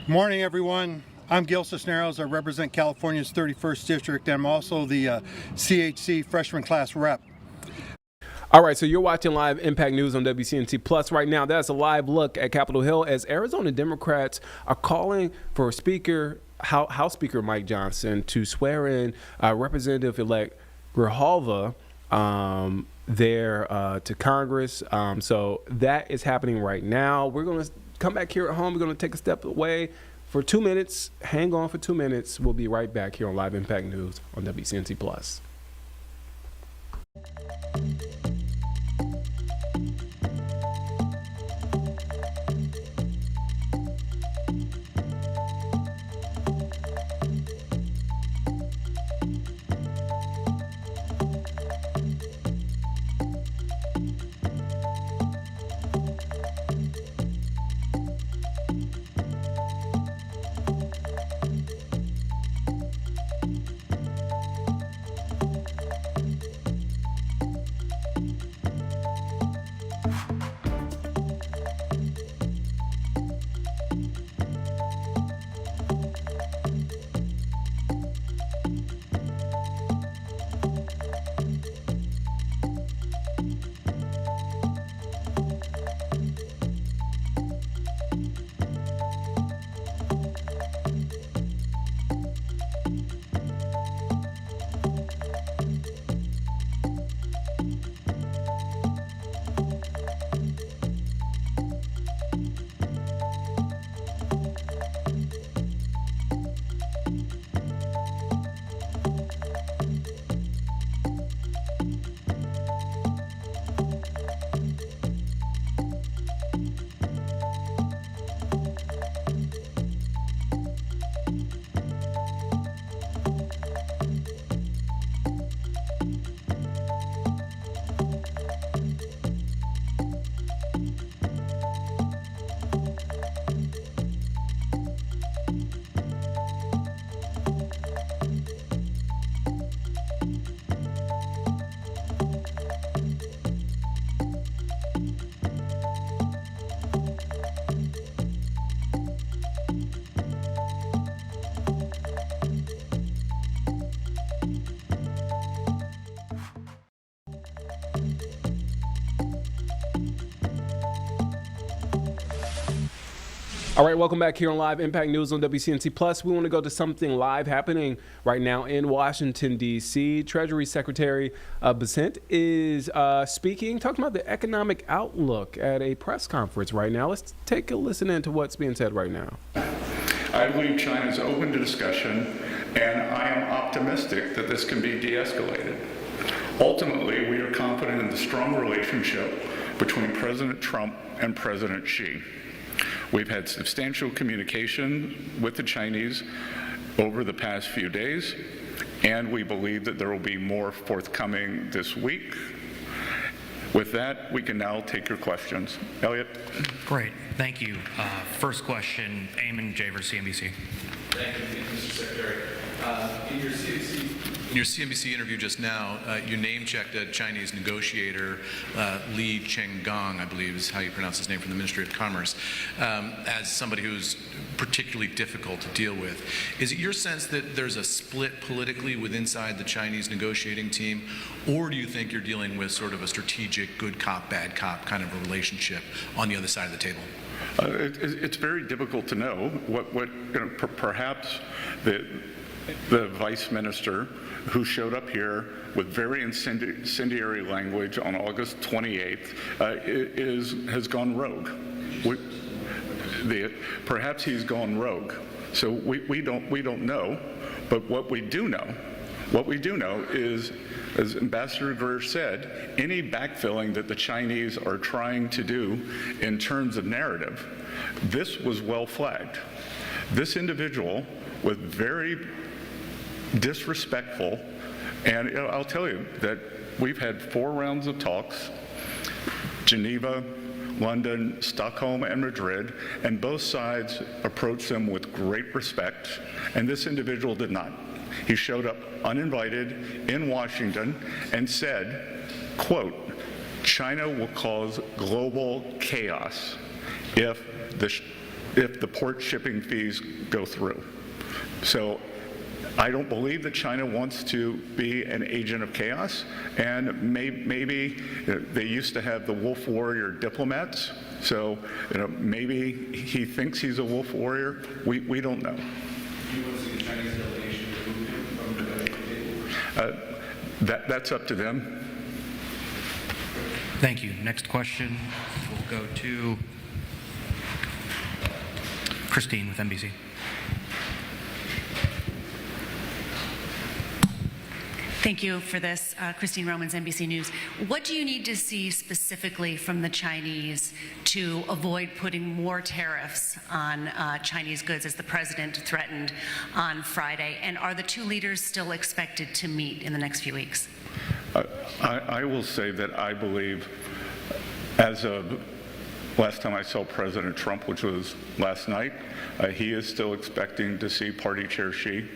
Morning, everyone. I'm Gil Cisneros. I represent California's 31st District, and I'm also the CHC freshman class rep. All right, so you're watching Live Impact News on WCNC Plus right now. That's a live look at Capitol Hill as Arizona Democrats are calling for House Speaker Mike Johnson to swear in Representative-elect Grijalva there to Congress. So that is happening right now. We're going to come back here at home. We're going to take a step away for 2 minutes. Hang on for 2 minutes. We'll be right back here on Live Impact News on WCNC Plus. All right, welcome back here on Live Impact News on WCNC Plus. We want to go to something live happening right now in Washington, D.C. Treasury Secretary Besant is talking about the economic outlook at a press conference right now. Let's take a listen into what's being said right now. I believe China is open to discussion, and I am optimistic that this can be de-escalated. Ultimately, we are confident in the strong relationship between President Trump and President Xi. We've had substantial communication with the Chinese over the past few days, and we believe that there will be more forthcoming this week. With that, we can now take your questions. Elliot? Great, thank you. First question, Eamon Javers, CNBC. Thank you, Mr. Secretary. In your CNBC interview just now, you name-checked a Chinese negotiator, Li Chenggang, I believe is how you pronounce his name, from the Ministry of Commerce, as somebody who's particularly difficult to deal with. Is it your sense that there's a split politically inside the Chinese negotiating team, or do you think you're dealing with sort of a strategic good cop, bad cop kind of a relationship on the other side of the table? It's very difficult to know. Perhaps the vice minister who showed up here with very incendiary language on August 28th has gone rogue. Perhaps he's gone rogue. So we don't know. But what we do know is, as Ambassador Greer said, any backfilling that the Chinese are trying to do in terms of narrative, this was well flagged. This individual was very disrespectful, and I'll tell you that we've had 4 rounds of talks, Geneva, London, Stockholm, and Madrid, and both sides approached them with great respect, and this individual did not. He showed up uninvited in Washington and said, quote, "China will cause global chaos if the port shipping fees go through." So I don't believe that China wants to be an agent of chaos, and maybe they used to have the wolf warrior diplomats, so maybe he thinks he's a wolf warrior. We don't know. Do you want to see the Chinese delegation remove him from the table? That's up to them. Thank you. Next question will go to Christine with NBC. Thank you for this. Christine Romans, NBC News. What do you need to see specifically from the Chinese to avoid putting more tariffs on Chinese goods, as the president threatened on Friday? And are the 2 leaders still expected to meet in the next few weeks? I will say that I believe, as of last time I saw President Trump, which was last night, he is still expecting to see Party Chair Xi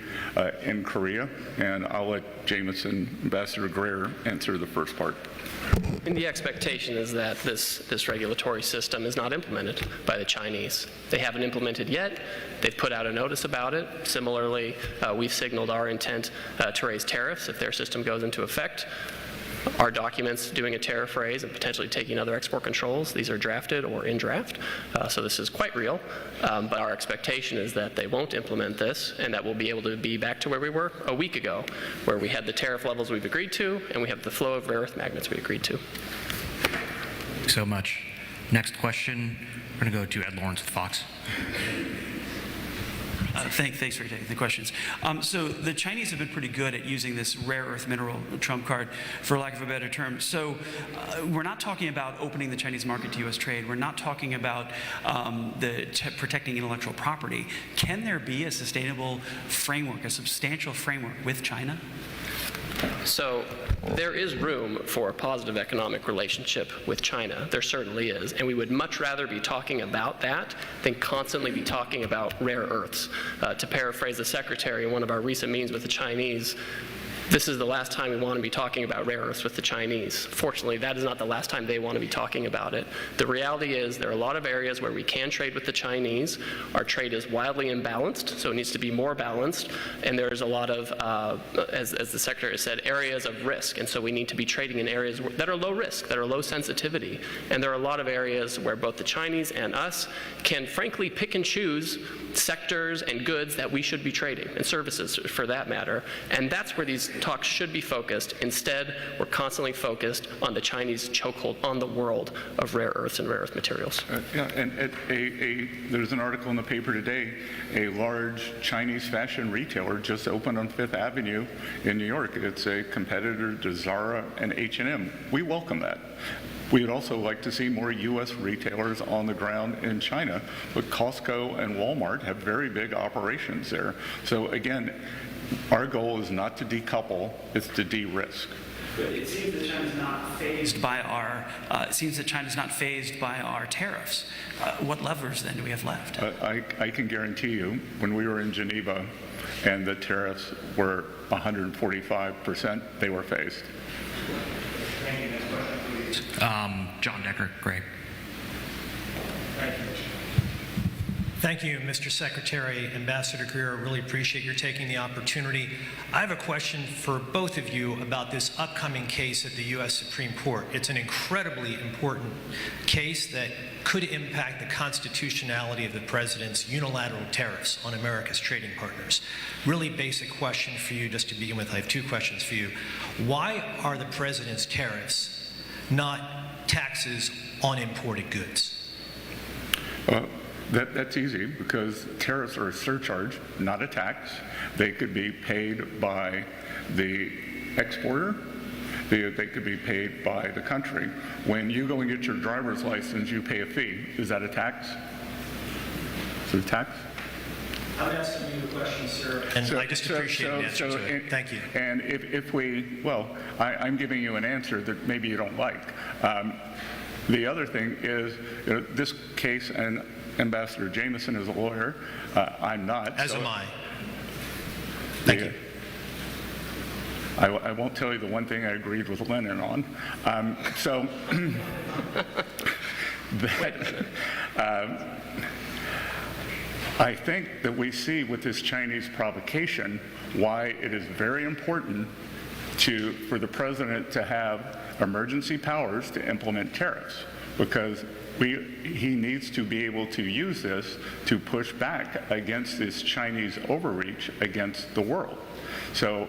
in Korea, and I'll let Ambassador Greer answer the first part. And the expectation is that this regulatory system is not implemented by the Chinese. They haven't implemented yet. They've put out a notice about it. Similarly, we've signaled our intent to raise tariffs if their system goes into effect. Our documents doing a tariff raise and potentially taking other export controls, these are drafted or in draft, so this is quite real. But our expectation is that they won't implement this, and that we'll be able to be back to where we were a week ago, where we had the tariff levels we've agreed to, and we have the flow of rare earth magnets we agreed to. Thanks so much. Next question, we're going to go to Ed Lawrence with Fox. Thanks for taking the questions. So the Chinese have been pretty good at using this rare earth mineral trump card, for lack of a better term. So we're not talking about opening the Chinese market to U.S. trade. We're not talking about protecting intellectual property. Can there be a sustainable framework, a substantial framework with China? So there is room for a positive economic relationship with China. There certainly is. And we would much rather be talking about that than constantly be talking about rare earths. To paraphrase the secretary in one of our recent meetings with the Chinese, this is the last time we want to be talking about rare earths with the Chinese. Fortunately, that is not the last time they want to be talking about it. The reality is there are a lot of areas where we can trade with the Chinese. Our trade is wildly imbalanced, so it needs to be more balanced. And there's a lot of, as the secretary said, areas of risk. And so we need to be trading in areas that are low risk, that are low sensitivity. And there are a lot of areas where both the Chinese and us can frankly pick and choose sectors and goods that we should be trading, and services for that matter. And that's where these talks should be focused. Instead, we're constantly focused on the Chinese chokehold on the world of rare earths and rare earth materials. There's an article in the paper today, a large Chinese fashion retailer just opened on Fifth Avenue in New York. It's a competitor to Zara and H&M. We welcome that. We would also like to see more U.S. retailers on the ground in China, but Costco and Walmart have very big operations there. So again, our goal is not to decouple, it's to de-risk. But it seems that China's not phased by our. It seems that China's not phased by our tariffs. What levers then do we have left? I can guarantee you, when we were in Geneva, and the tariffs were 145%, they were phased. Thank you. Next question, please. John Decker, Greg. Thank you. Thank you, Mr. Secretary, Ambassador Greer. I really appreciate your taking the opportunity. I have a question for both of you about this upcoming case at the U.S. Supreme Court. It's an incredibly important case that could impact the constitutionality of the president's unilateral tariffs on America's trading partners. Really basic question for you, just to begin with. I have two questions for you. Why are the president's tariffs not taxes on imported goods? That's easy, because tariffs are a surcharge, not a tax. They could be paid by the exporter. They could be paid by the country. When you go and get your driver's license, you pay a fee. Is that a tax? Is it a tax? I'm asking you a question, sir, and I just appreciate the answer to it. Thank you. And if we, well, I'm giving you an answer that maybe you don't like. The other thing is, this case, and Ambassador Jameson is a lawyer. I'm not. As am I. Thank you. I won't tell you the one thing I agreed with Lennon on. I think that we see with this Chinese provocation why it is very important for the president to have emergency powers to implement tariffs, because he needs to be able to use this to push back against this Chinese overreach against the world. So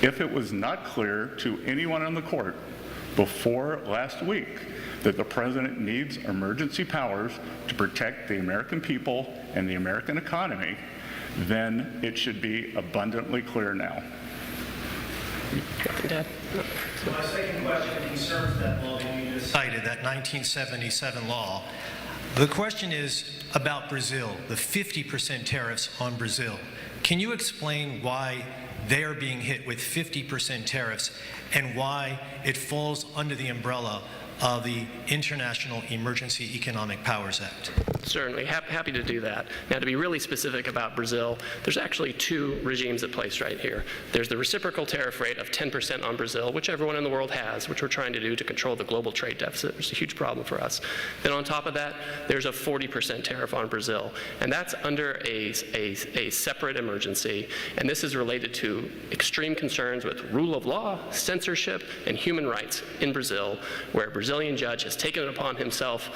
if it was not clear to anyone on the court before last week that the president needs emergency powers to protect the American people and the American economy, then it should be abundantly clear now. My second question concerns that law that you just cited, that 1977 law. The question is about Brazil, the 50% tariffs on Brazil. Can you explain why they are being hit with 50% tariffs and why it falls under the umbrella of the International Emergency Economic Powers Act? Certainly, happy to do that. Now, to be really specific about Brazil, there's actually two regimes at place right here. There's the reciprocal tariff rate of 10% on Brazil, which everyone in the world has, which we're trying to do to control the global trade deficit, which is a huge problem for us. Then on top of that, there's a 40% tariff on Brazil, and that's under a separate emergency, and this is related to extreme concerns with rule of law, censorship, and human rights in Brazil, where a Brazilian judge has taken it upon himself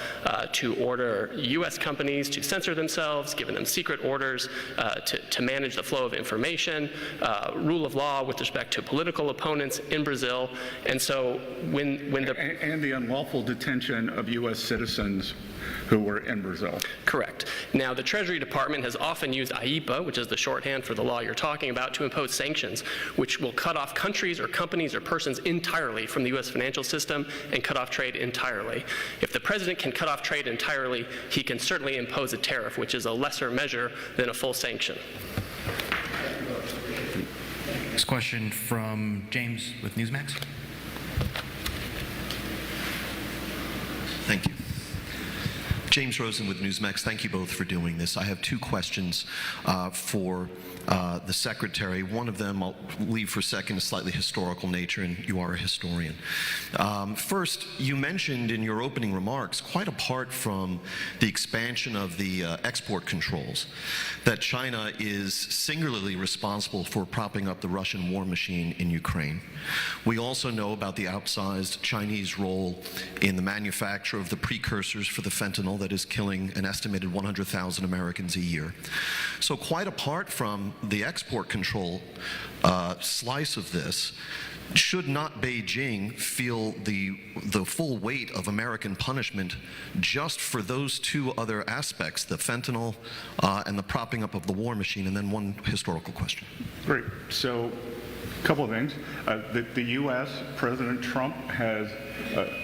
to order U.S. companies to censor themselves, given them secret orders to manage the flow of information, rule of law with respect to political opponents in Brazil. And so when the unlawful detention of U.S. citizens who were in Brazil. Correct. Now, the Treasury Department has often used IEPA, which is the shorthand for the law you're talking about, to impose sanctions, which will cut off countries or companies or persons entirely from the U.S. financial system and cut off trade entirely. If the president can cut off trade entirely, he can certainly impose a tariff, which is a lesser measure than a full sanction. Next question from James with Newsmax. Thank you. James Rosen with Newsmax. Thank you both for doing this. I have two questions for the Secretary. One of them I'll leave for a second, a slightly historical nature, and you are a historian. First, you mentioned in your opening remarks, quite apart from the expansion of the export controls, that China is singularly responsible for propping up the Russian war machine in Ukraine. We also know about the outsized Chinese role in the manufacture of the precursors for the fentanyl that is killing an estimated 100,000 Americans a year. So quite apart from the export control slice of this, should not Beijing feel the full weight of American punishment just for those two other aspects, the fentanyl and the propping up of the war machine? And then one historical question. Great. So a couple of things. The U.S., President Trump has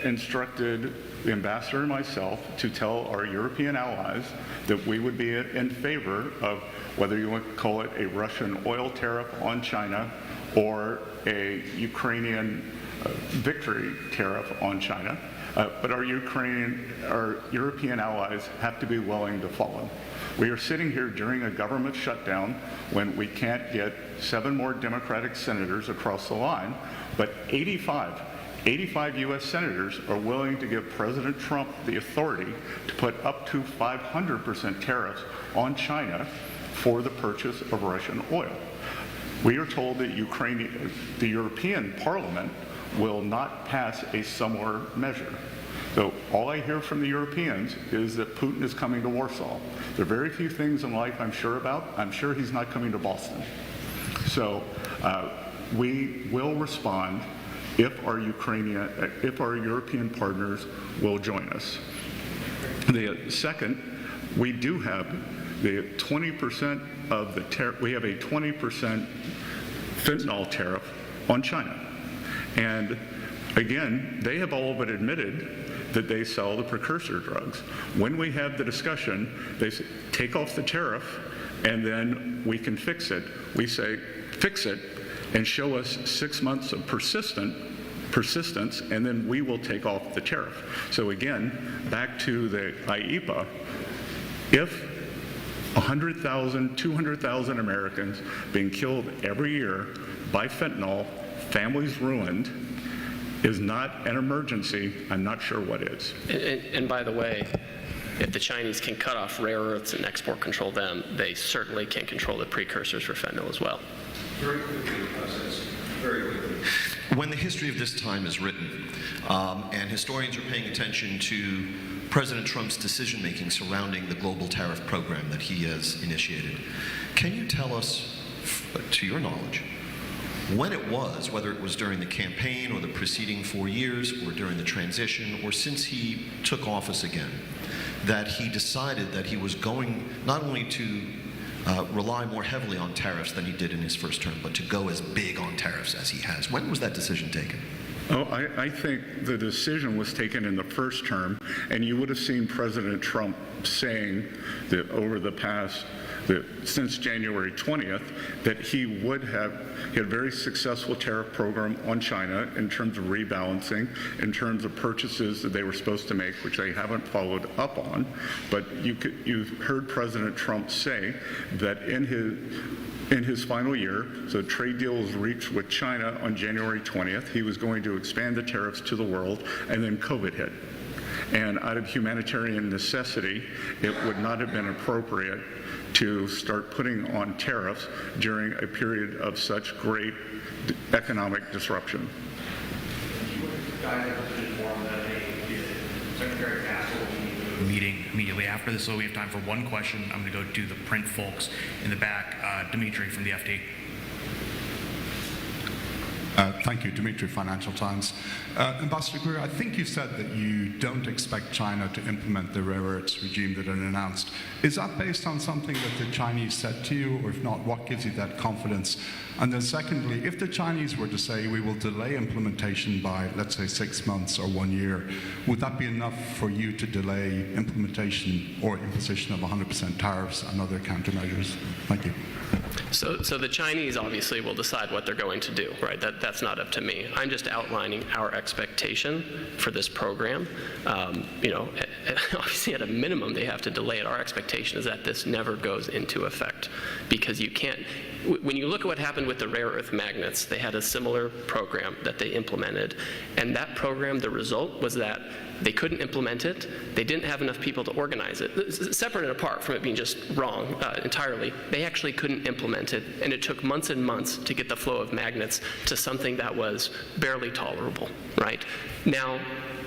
instructed the ambassador and myself to tell our European allies that we would be in favor of whether you want to call it a Russian oil tariff on China or a Ukrainian victory tariff on China, but our European allies have to be willing to follow. We are sitting here during a government shutdown when we can't get 7 more Democratic senators across the line, but 85 U.S. senators are willing to give President Trump the authority to put up to 500% tariffs on China for the purchase of Russian oil. We are told that the European Parliament will not pass a similar measure. So all I hear from the Europeans is that Putin is coming to Warsaw. There are very few things in life I'm sure about. I'm sure he's not coming to Boston. So we will respond if our European partners will join us. The second, we do have the 20% of the tariff. We have a 20% fentanyl tariff on China, and again, they have all but admitted that they sell the precursor drugs. When we have the discussion, they say, take off the tariff, and then we can fix it. We say, fix it, and show us 6 months of persistence, and then we will take off the tariff. So again, back to the IEEPA, if 100,000, 200,000 Americans being killed every year by fentanyl, families ruined, is not an emergency, I'm not sure what is. And by the way, if the Chinese can cut off rare earths and export control them, they certainly can control the precursors for fentanyl as well. Very quickly, very quickly. When the history of this time is written, and historians are paying attention to President Trump's decision-making surrounding the global tariff program that he has initiated, can you tell us, to your knowledge, when it was, whether it was during the campaign or the preceding 4 years or during the transition or since he took office again, that he decided that he was going not only to rely more heavily on tariffs than he did in his first term, but to go as big on tariffs as he has? When was that decision taken? Oh, I think the decision was taken in the first term, and you would have seen President Trump saying that over the past, since January 20th, that he had a very successful tariff program on China in terms of rebalancing, in terms of purchases that they were supposed to make, which they haven't followed up on. But you heard President Trump say that in his final year, so a trade deal was reached with China on January 20th. He was going to expand the tariffs to the world, and then COVID hit. And out of humanitarian necessity, it would not have been appropriate to start putting on tariffs during a period of such great economic disruption. Meeting immediately after this, so we have time for one question. I'm going to go to the print folks in the back. Dimitri from the FT. Thank you, Dimitri, Financial Times. Ambassador Greer, I think you said that you don't expect China to implement the rare earths regime that it announced. Is that based on something that the Chinese said to you, or if not, what gives you that confidence? And then secondly, if the Chinese were to say we will delay implementation by, let's say, 6 months or 1 year, would that be enough for you to delay implementation or imposition of 100% tariffs and other countermeasures? Thank you. So the Chinese obviously will decide what they're going to do, right? That's not up to me. I'm just outlining our expectation for this program. Obviously at a minimum they have to delay it. Our expectation is that this never goes into effect, because you can't. When you look at what happened with the rare earth magnets, they had a similar program that they implemented, and that program, the result was that they couldn't implement it. They didn't have enough people to organize it. Separate and apart from it being just wrong entirely, they actually couldn't implement it, and it took months and months to get the flow of magnets to something that was barely tolerable, right? Now,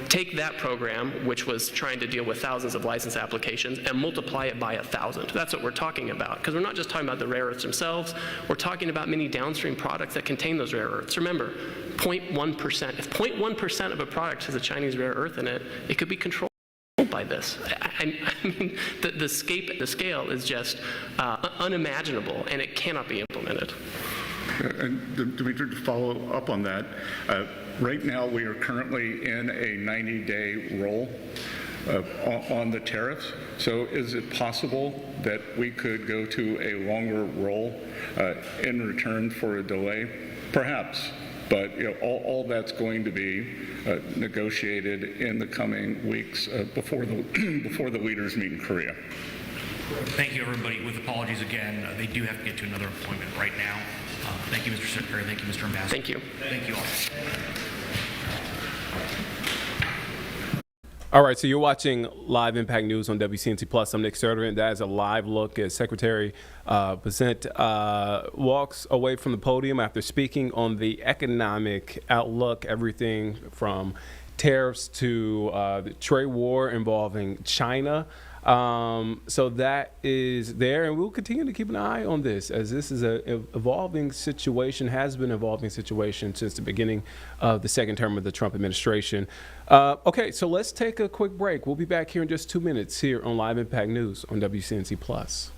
take that program, which was trying to deal with thousands of license applications, and multiply it by 1,000. That's what we're talking about, because we're not just talking about the rare earths themselves, we're talking about many downstream products that contain those rare earths. Remember, 0.1%. If 0.1% of a product has a Chinese rare earth in it, it could be controlled by this. I mean, the scale is just unimaginable, and it cannot be implemented. And Dimitri, to follow up on that, right now we are currently in a 90-day roll on the tariffs. So is it possible that we could go to a longer roll in return for a delay? Perhaps. But all that's going to be negotiated in the coming weeks before the leaders meet in Korea. Thank you, everybody. With apologies again, they do have to get to another appointment right now. Thank you, Mr. Secretary. Thank you, Mr. Ambassador. Thank you. Thank you all. All right, so you're watching Live Impact News on WCNC Plus. I'm Nick Sturtevant. That is a live look as Secretary Besant walks away from the podium after speaking on the economic outlook, everything from tariffs to the trade war involving China. So that is there, and we'll continue to keep an eye on this, as this is an evolving situation, has been an evolving situation since the beginning of the second term of the Trump administration. Okay, so let's take a quick break. We'll be back here in just 2 minutes here on Live Impact News on WCNC Plus.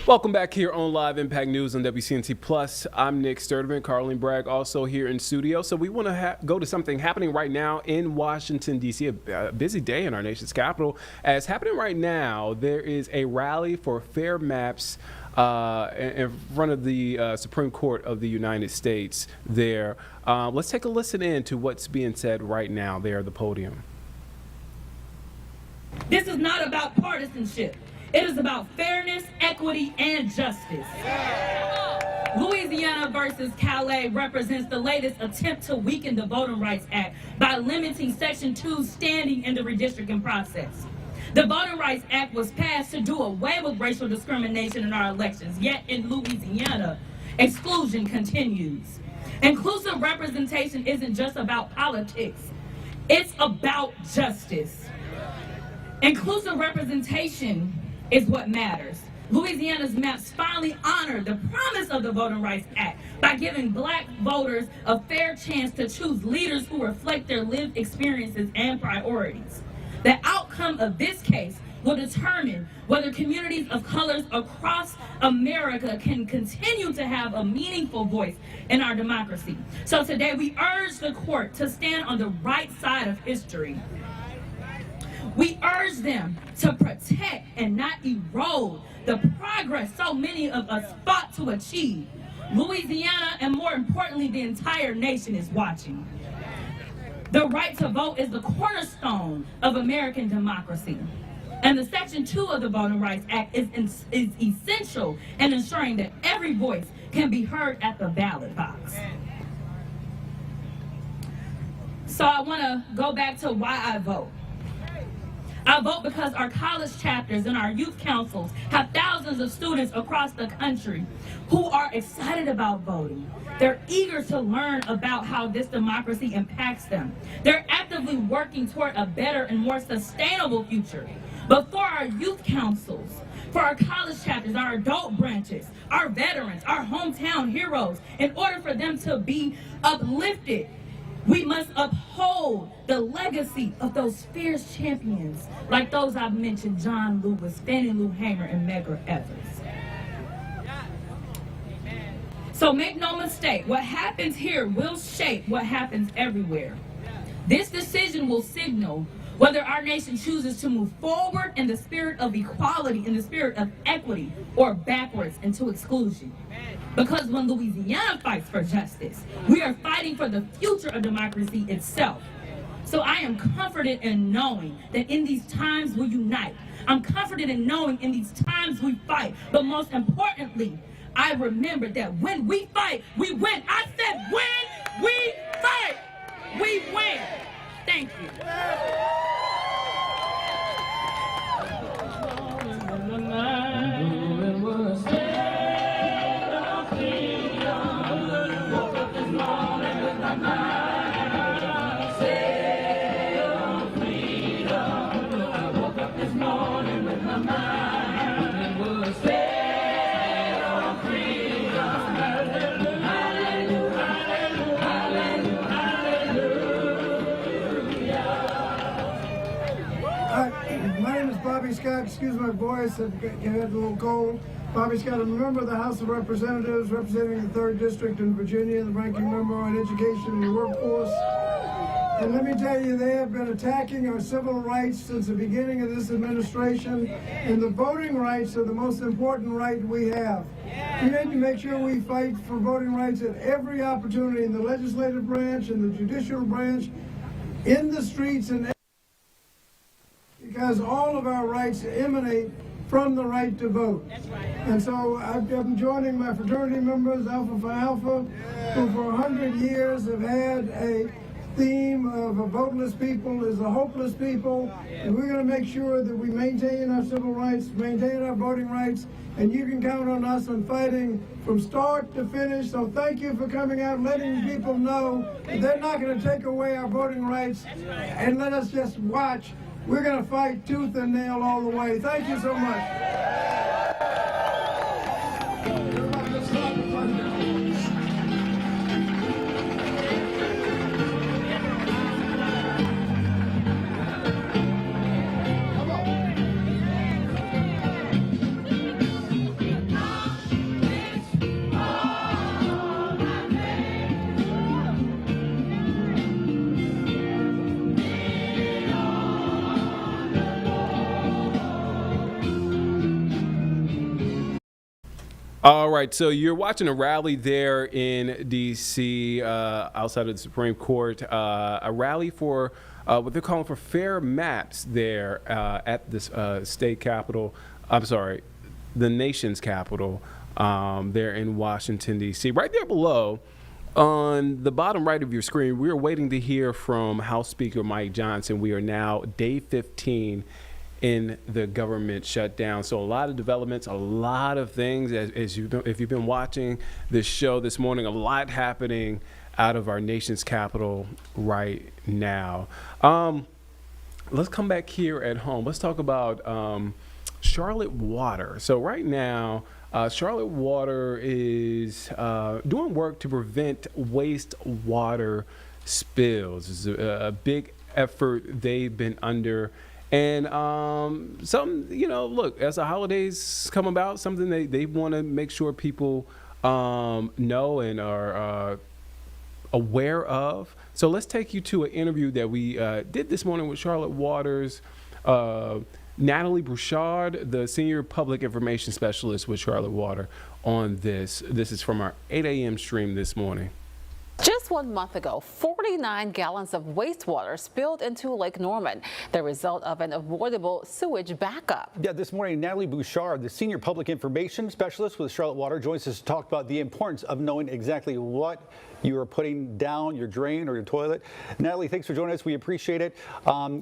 Welcome back here on Live Impact News on WCNC Plus. I'm Nick Sturtevant, Carlene Bragg also here in studio. So we want to go to something happening right now in Washington, D.C., a busy day in our nation's capital. As happening right now, there is a rally for fair maps in front of the Supreme Court of the United States there. Let's take a listen in to what's being said right now there at the podium. This is not about partisanship. It is about fairness, equity, and justice. Louisiana versus Calais represents the latest attempt to weaken the Voting Rights Act by limiting Section 2's standing in the redistricting process. The Voting Rights Act was passed to do away with racial discrimination in our elections, yet in Louisiana, exclusion continues. Inclusive representation isn't just about politics, it's about justice. Inclusive representation is what matters. Louisiana's maps finally honor the promise of the Voting Rights Act by giving Black voters a fair chance to choose leaders who reflect their lived experiences and priorities. The outcome of this case will determine whether communities of colors across America can continue to have a meaningful voice in our democracy. So today we urge the court to stand on the right side of history. We urge them to protect and not erode the progress so many of us fought to achieve. Louisiana, and more importantly, the entire nation is watching. The right to vote is the cornerstone of American democracy. And the Section 2 of the Voting Rights Act is essential in ensuring that every voice can be heard at the ballot box. So I want to go back to why I vote. I vote because our college chapters and our youth councils have thousands of students across the country who are excited about voting. They're eager to learn about how this democracy impacts them. They're actively working toward a better and more sustainable future. But for our youth councils, for our college chapters, our adult branches, our veterans, our hometown heroes, in order for them to be uplifted, we must uphold the legacy of those fierce champions like those I've mentioned, John Lewis, Fannie Lou Hamer, and Medgar Evers. So make no mistake, what happens here will shape what happens everywhere. This decision will signal whether our nation chooses to move forward in the spirit of equality, in the spirit of equity, or backwards into exclusion. Because when Louisiana fights for justice, we are fighting for the future of democracy itself. So I am comforted in knowing that in these times we unite. I'm comforted in knowing in these times we fight. But most importantly, I remember that when we fight, we win. I said when we fight, we win. Thank you. Scott, excuse my voice, I had a little cold. Bobby Scott, I'm a member of the House of Representatives representing the 3rd District in Virginia, the ranking member on education and the workforce. And let me tell you, they have been attacking our civil rights since the beginning of this administration, and the voting rights are the most important right we have. We need to make sure we fight for voting rights at every opportunity in the legislative branch, in the judicial branch, in the streets, and because all of our rights emanate from the right to vote. And so I'm joining my fraternity members, Alpha Phi Alpha, who for 100 years have had a theme of a voteless people is a hopeless people. And we're going to make sure that we maintain our civil rights, maintain our voting rights, and you can count on us on fighting from start to finish. So thank you for coming out, letting people know that they're not going to take away our voting rights and let us just watch. We're going to fight tooth and nail all the way. Thank you so much. All right, so you're watching a rally there in D.C. Outside of the Supreme Court, a rally for what they're calling for fair maps there at this state capitol. I'm sorry, the nation's capital there in Washington, D.C. Right there below, on the bottom right of your screen, we are waiting to hear from House Speaker Mike Johnson. We are now day 15 in the government shutdown. So a lot of developments, a lot of things. If you've been watching this show this morning, a lot happening out of our nation's capital right now. Let's come back here at home. Let's talk about Charlotte Water. So right now, Charlotte Water is doing work to prevent wastewater spills. It's a big effort they've been under. And look, as the holidays come about, something they want to make sure people know and are aware of. So let's take you to an interview that we did this morning with Charlotte Water's Natalie Bouchard, the Senior Public Information Specialist with Charlotte Water, on this. This is from our 8 a.m. stream this morning. Just 1 month ago, 49 gallons of wastewater spilled into Lake Norman, the result of an avoidable sewage backup. Yeah, this morning, Natalie Bouchard, the Senior Public Information Specialist with Charlotte Water, joins us to talk about the importance of knowing exactly what you are putting down your drain or your toilet. Natalie, thanks for joining us. We appreciate it.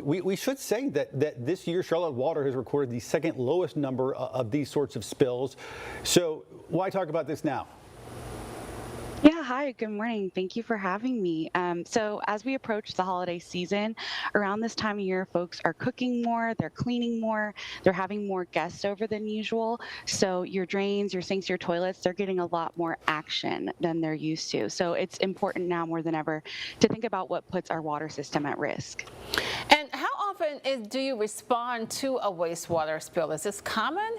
We should say that this year, Charlotte Water has recorded the second lowest number of these sorts of spills. So why talk about this now? Yeah, hi, good morning. Thank you for having me. So as we approach the holiday season, around this time of year, folks are cooking more, they're cleaning more, they're having more guests over than usual. So your drains, your sinks, your toilets, they're getting a lot more action than they're used to. So it's important now more than ever to think about what puts our water system at risk. And how often do you respond to a wastewater spill? Is this common?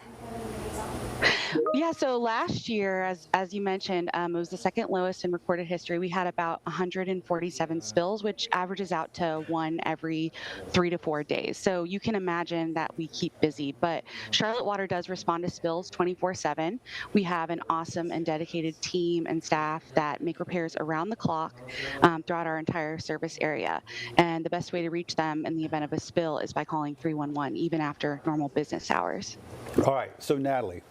Yeah, so last year, as you mentioned, it was the second lowest in recorded history. We had about 147 spills, which averages out to one every 3 to 4 days. So you can imagine that we keep busy. But Charlotte Water does respond to spills 24/7. We have an awesome and dedicated team and staff that make repairs around the clock throughout our entire service area. And the best way to reach them in the event of a spill is by calling 311, even after normal business hours. All right, so Natalie,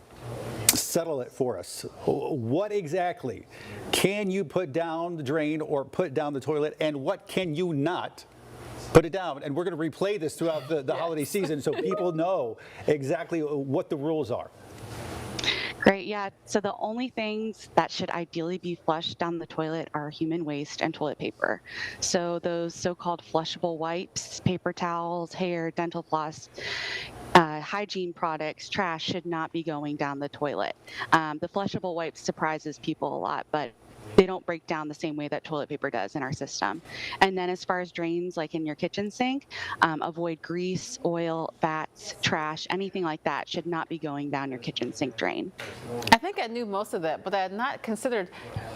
settle it for us. What exactly can you put down the drain or put down the toilet, and what can you not put it down? And we're going to replay this throughout the holiday season so people know exactly what the rules are. Great, yeah. So the only things that should ideally be flushed down the toilet are human waste and toilet paper. So those so-called flushable wipes, paper towels, hair, dental floss, hygiene products, trash should not be going down the toilet. The flushable wipes surprises people a lot, but they don't break down the same way that toilet paper does in our system. And then as far as drains, like in your kitchen sink, avoid grease, oil, fats, trash, anything like that should not be going down your kitchen sink drain. I think I knew most of that, but I had not considered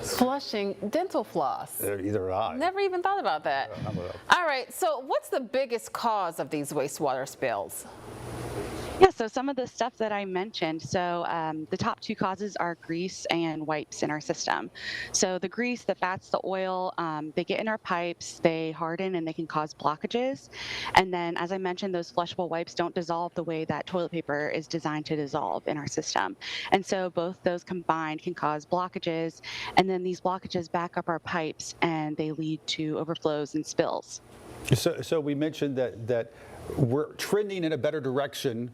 flushing dental floss. Either I. Never even thought about that. All right, so what's the biggest cause of these wastewater spills? Yeah, so some of the stuff that I mentioned, so the top two causes are grease and wipes in our system. So the grease, the fats, the oil, they get in our pipes, they harden, and they can cause blockages. And then, as I mentioned, those flushable wipes don't dissolve the way that toilet paper is designed to dissolve in our system. And so both those combined can cause blockages, and then these blockages back up our pipes, and they lead to overflows and spills. So we mentioned that we're trending in a better direction.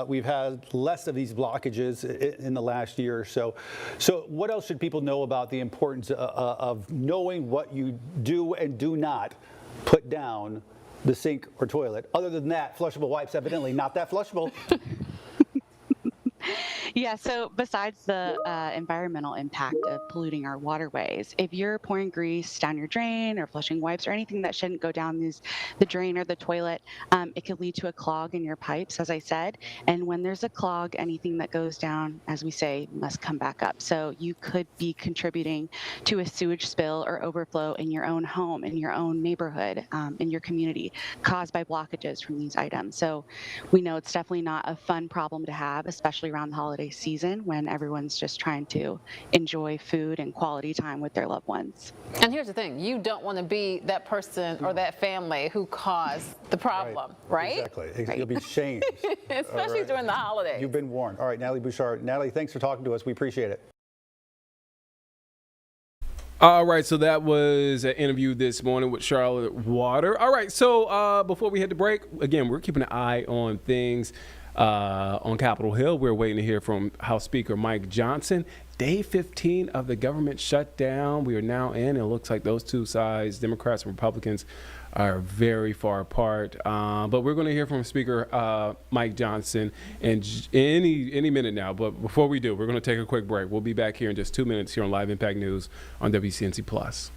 We've had less of these blockages in the last year or so. So what else should people know about the importance of knowing what you do and do not put down the sink or toilet? Other than that, flushable wipes, evidently not that flushable. Yeah, so besides the environmental impact of polluting our waterways, if you're pouring grease down your drain or flushing wipes or anything that shouldn't go down the drain or the toilet, it could lead to a clog in your pipes, as I said. And when there's a clog, anything that goes down, as we say, must come back up. So you could be contributing to a sewage spill or overflow in your own home, in your own neighborhood, in your community, caused by blockages from these items. So we know it's definitely not a fun problem to have, especially around the holiday season when everyone's just trying to enjoy food and quality time with their loved ones. And here's the thing, you don't want to be that person or that family who caused the problem, right? Exactly. Right. You'll be shamed. Especially during the holidays. You've been warned. All right, Natalie Bouchard. Natalie, thanks for talking to us. We appreciate it. All right, so that was an interview this morning with Charlotte Water. All right, so before we head to break, again, we're keeping an eye on things on Capitol Hill. We're waiting to hear from House Speaker Mike Johnson. Day 15 of the government shutdown we are now in. It looks like those two sides, Democrats and Republicans, are very far apart. But we're going to hear from Speaker Mike Johnson in any minute now. But before we do, we're going to take a quick break. We'll be back here in just 2 minutes here on Live Impact News on WCNC Plus.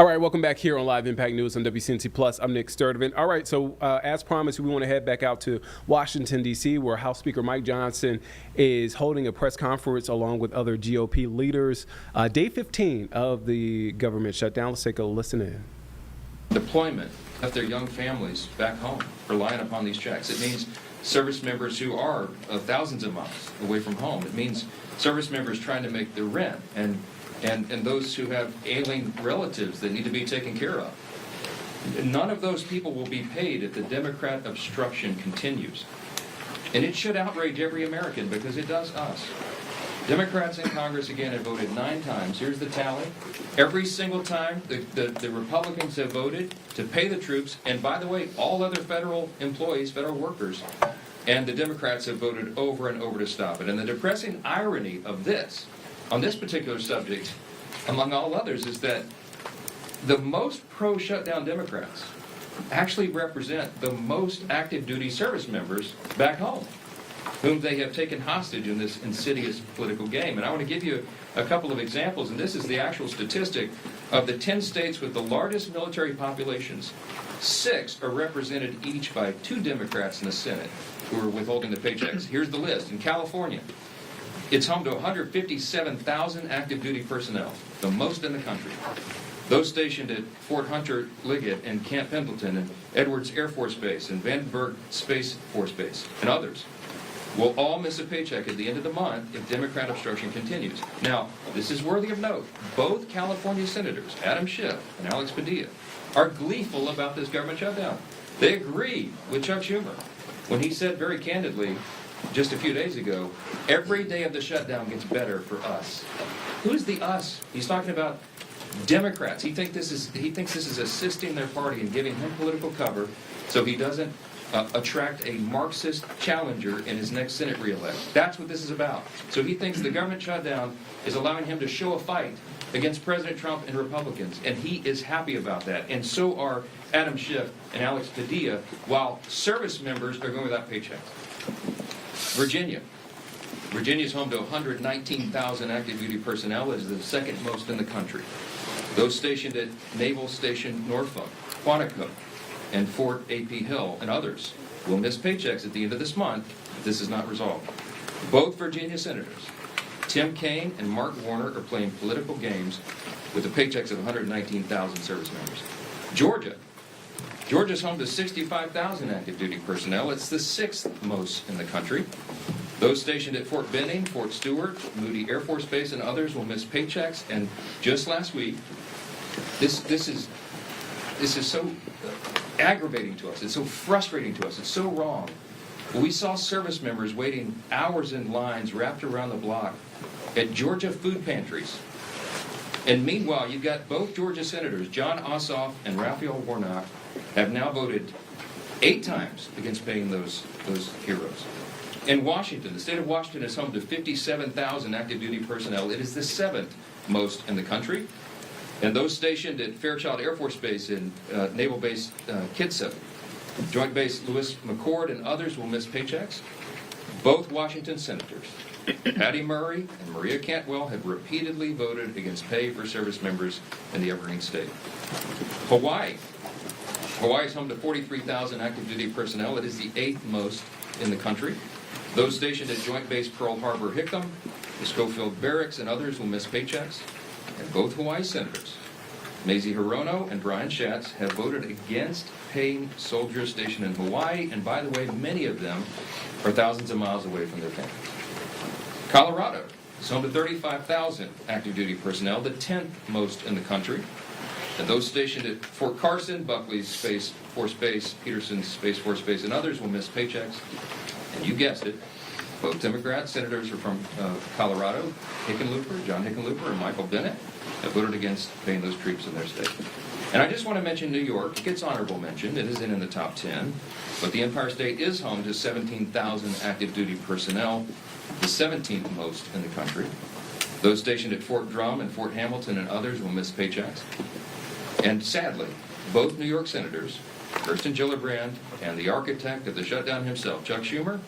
All right, welcome back here on Live Impact News on WCNC Plus. I'm Nick Sturdivant. All right, so as promised, we want to head back out to Washington, D.C., where House Speaker Mike Johnson is holding a press conference along with other GOP leaders. Day 15 of the government shutdown. Let's take a listen in. Deployment of their young families back home, relying upon these checks. It means service members who are thousands of miles away from home. It means service members trying to make their rent and those who have ailing relatives that need to be taken care of. None of those people will be paid if the Democrat obstruction continues. And it should outrage every American because it does us. Democrats in Congress, again, have voted 9 times. Here's the tally. Every single time the Republicans have voted to pay the troops, and by the way, all other federal employees, federal workers, and the Democrats have voted over and over to stop it. And the depressing irony of this, on this particular subject, among all others, is that the most pro-shutdown Democrats actually represent the most active duty service members back home, whom they have taken hostage in this insidious political game. And I want to give you a couple of examples, and this is the actual statistic of the 10 states with the largest military populations. 6 are represented each by 2 Democrats in the Senate who are withholding the paychecks. Here's the list. In California, it's home to 157,000 active duty personnel, the most in the country. Those stationed at Fort Hunter Liggett and Camp Pendleton and Edwards Air Force Base and Vandenberg Space Force Base and others will all miss a paycheck at the end of the month if Democrat obstruction continues. Now, this is worthy of note. Both California senators, Adam Schiff and Alex Padilla, are gleeful about this government shutdown. They agree with Chuck Schumer when he said very candidly just a few days ago, every day of the shutdown gets better for us. Who's the us? He's talking about Democrats. He thinks this is assisting their party and giving him political cover so he doesn't attract a Marxist challenger in his next Senate reelect. That's what this is about. So he thinks the government shutdown is allowing him to show a fight against President Trump and Republicans, and he is happy about that. And so are Adam Schiff and Alex Padilla, while service members are going without paychecks. Virginia. Virginia is home to 119,000 active duty personnel. It is the second most in the country. Those stationed at Naval Station Norfolk, Quantico, and Fort A.P. Hill, and others will miss paychecks at the end of this month if this is not resolved. Both Virginia senators, Tim Kaine and Mark Warner, are playing political games with the paychecks of 119,000 service members. Georgia's home to 65,000 active duty personnel. It's the 6th most in the country. Those stationed at Fort Benning, Fort Stewart, Moody Air Force Base, and others will miss paychecks. And just last week, this is so aggravating to us. It's so frustrating to us. It's so wrong. We saw service members waiting hours in lines wrapped around the block at Georgia food pantries. And meanwhile, you've got both Georgia senators, John Ossoff and Raphael Warnock, have now voted 8 times against paying those heroes. In Washington, the state of Washington is home to 57,000 active duty personnel. It is the 7th most in the country. And those stationed at Fairchild Air Force Base and Naval Base Kitsap, Joint Base Lewis McChord, and others will miss paychecks. Both Washington senators, Patty Murray and Maria Cantwell, have repeatedly voted against pay for service members in the Evergreen State. Hawaii is home to 43,000 active duty personnel. It is the 8th most in the country. Those stationed at Joint Base Pearl Harbor Hickam, the Schofield Barracks, and others will miss paychecks. And both Hawaii senators, Mazie Hirono and Brian Schatz, have voted against paying soldiers stationed in Hawaii. And by the way, many of them are thousands of miles away from their families. Colorado is home to 35,000 active duty personnel, the 10th most in the country. And those stationed at Fort Carson, Buckley's Space Force Base, Peterson's Space Force Base, and others will miss paychecks. And you guessed it, both Democrat senators are from Colorado, John Hickenlooper, and Michael Bennett, have voted against paying those troops in their state. And I just want to mention New York. It gets honorable mention. It isn't in the top 10. But the Empire State is home to 17,000 active duty personnel, the 17th most in the country. Those stationed at Fort Drum and Fort Hamilton and others will miss paychecks. And sadly, both New York senators, Kirsten Gillibrand and the architect of the shutdown himself, Chuck Schumer,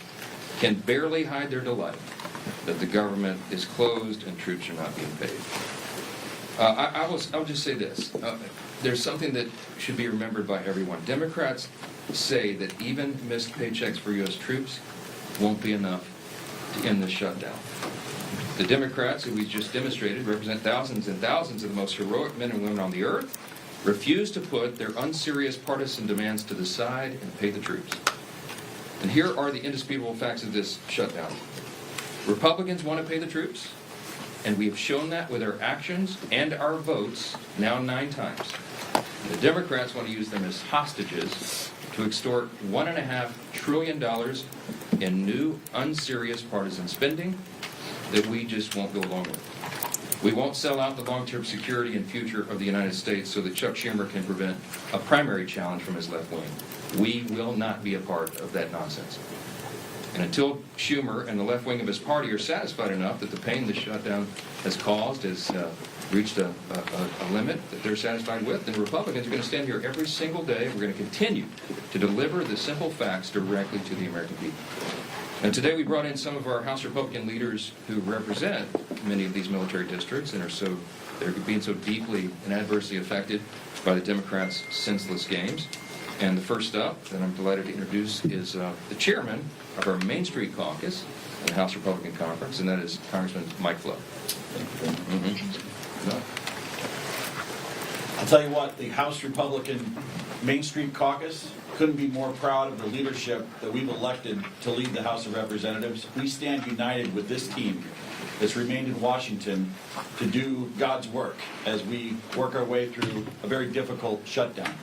can barely hide their delight that the government is closed and troops are not being paid. I'll just say this. There's something that should be remembered by everyone. Democrats say that even missed paychecks for U.S. troops won't be enough to end the shutdown. The Democrats, who we just demonstrated, represent thousands and thousands of the most heroic men and women on the earth, refuse to put their unserious partisan demands to the side and pay the troops. And here are the indisputable facts of this shutdown. Republicans want to pay the troops, and we have shown that with our actions and our votes now 9 times. The Democrats want to use them as hostages to extort $1.5 trillion in new, unserious partisan spending that we just won't go along with. We won't sell out the long-term security and future of the United States so that Chuck Schumer can prevent a primary challenge from his left wing. We will not be a part of that nonsense. And until Schumer and the left wing of his party are satisfied enough that the pain the shutdown has caused has reached a limit that they're satisfied with, then Republicans are going to stand here every single day. We're going to continue to deliver the simple facts directly to the American people. And today we brought in some of our House Republican leaders who represent many of these military districts and they're being so deeply and adversely affected by the Democrats' senseless games. And the first up that I'm delighted to introduce is the chairman of our Main Street Caucus in the House Republican Conference, and that is Congressman Mike Flo. I'll tell you what, the House Republican Main Street Caucus couldn't be more proud of the leadership that we've elected to lead the House of Representatives. We stand united with this team that's remained in Washington to do God's work as we work our way through a very difficult shutdown.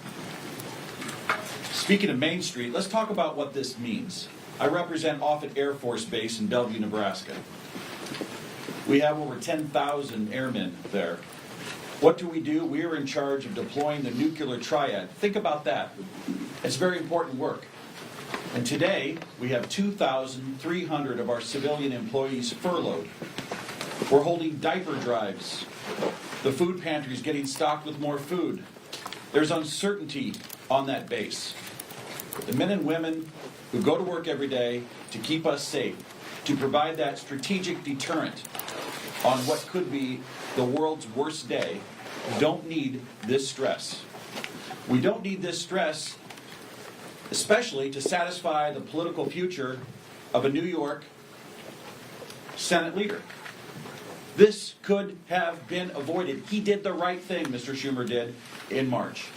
Speaking of Main Street, let's talk about what this means. I represent Offutt Air Force Base in Bellevue, Nebraska. We have over 10,000 airmen there. What do? We are in charge of deploying the nuclear triad. Think about that. It's very important work. And today, we have 2,300 of our civilian employees furloughed. We're holding diaper drives. The food pantry is getting stocked with more food. There's uncertainty on that base. The men and women who go to work every day to keep us safe, to provide that strategic deterrent on what could be the world's worst day, don't need this stress. We don't need this stress, especially to satisfy the political future of a New York Senate leader. This could have been avoided. He did the right thing, Mr. Schumer did in March.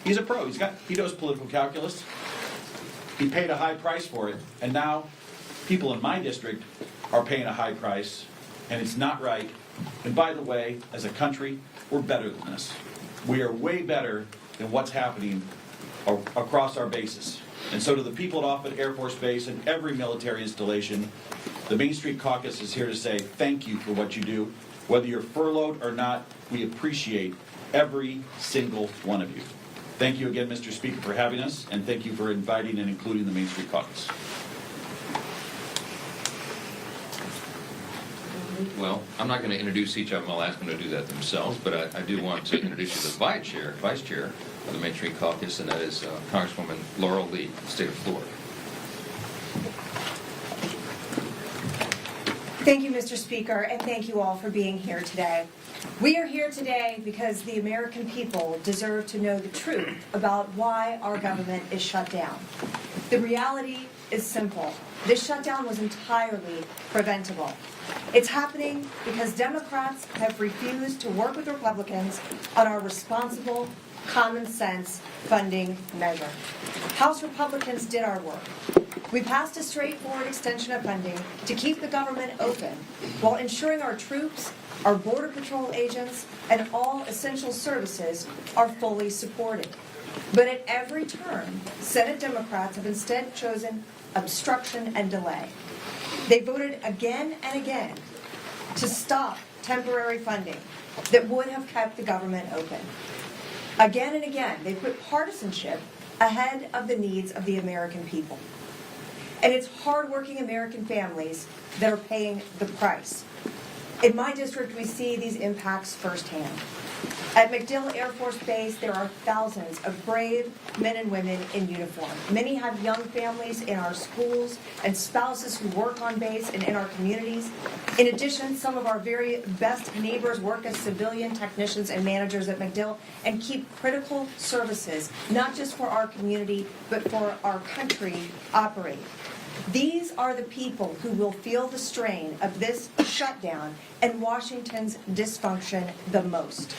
He's a pro. He knows political calculus. He paid a high price for it, and now people in my district are paying a high price, and it's not right. And by the way, as a country, we're better than this. We are way better than what's happening across our bases. And so to the people at Offutt Air Force Base and every military installation, the Main Street Caucus is here to say thank you for what you do. Whether you're furloughed or not, we appreciate every single one of you. Thank you again, Mr. Speaker, for having us, and thank you for inviting and including the Main Street Caucus. Well, I'm not going to introduce each of them. I'll ask them to do that themselves, but I do want to introduce you to the vice chair of the Main Street Caucus, and that is Congresswoman Laurel Lee, of the state of Florida. Thank you, Mr. Speaker, and thank you all for being here today. We are here today because the American people deserve to know the truth about why our government is shut down. The reality is simple. This shutdown was entirely preventable. It's happening because Democrats have refused to work with Republicans on our responsible, common sense funding measure. House Republicans did our work. We passed a straightforward extension of funding to keep the government open while ensuring our troops, our Border Patrol agents, and all essential services are fully supported. But at every turn, Senate Democrats have instead chosen obstruction and delay. They voted again and again to stop temporary funding that would have kept the government open. Again and again, they put partisanship ahead of the needs of the American people. And it's hardworking American families that are paying the price. In my district, we see these impacts firsthand. At MacDill Air Force Base, there are thousands of brave men and women in uniform. Many have young families in our schools and spouses who work on base and in our communities. In addition, some of our very best neighbors work as civilian technicians and managers at MacDill and keep critical services, not just for our community, but for our country, operate. These are the people who will feel the strain of this shutdown and Washington's dysfunction the most.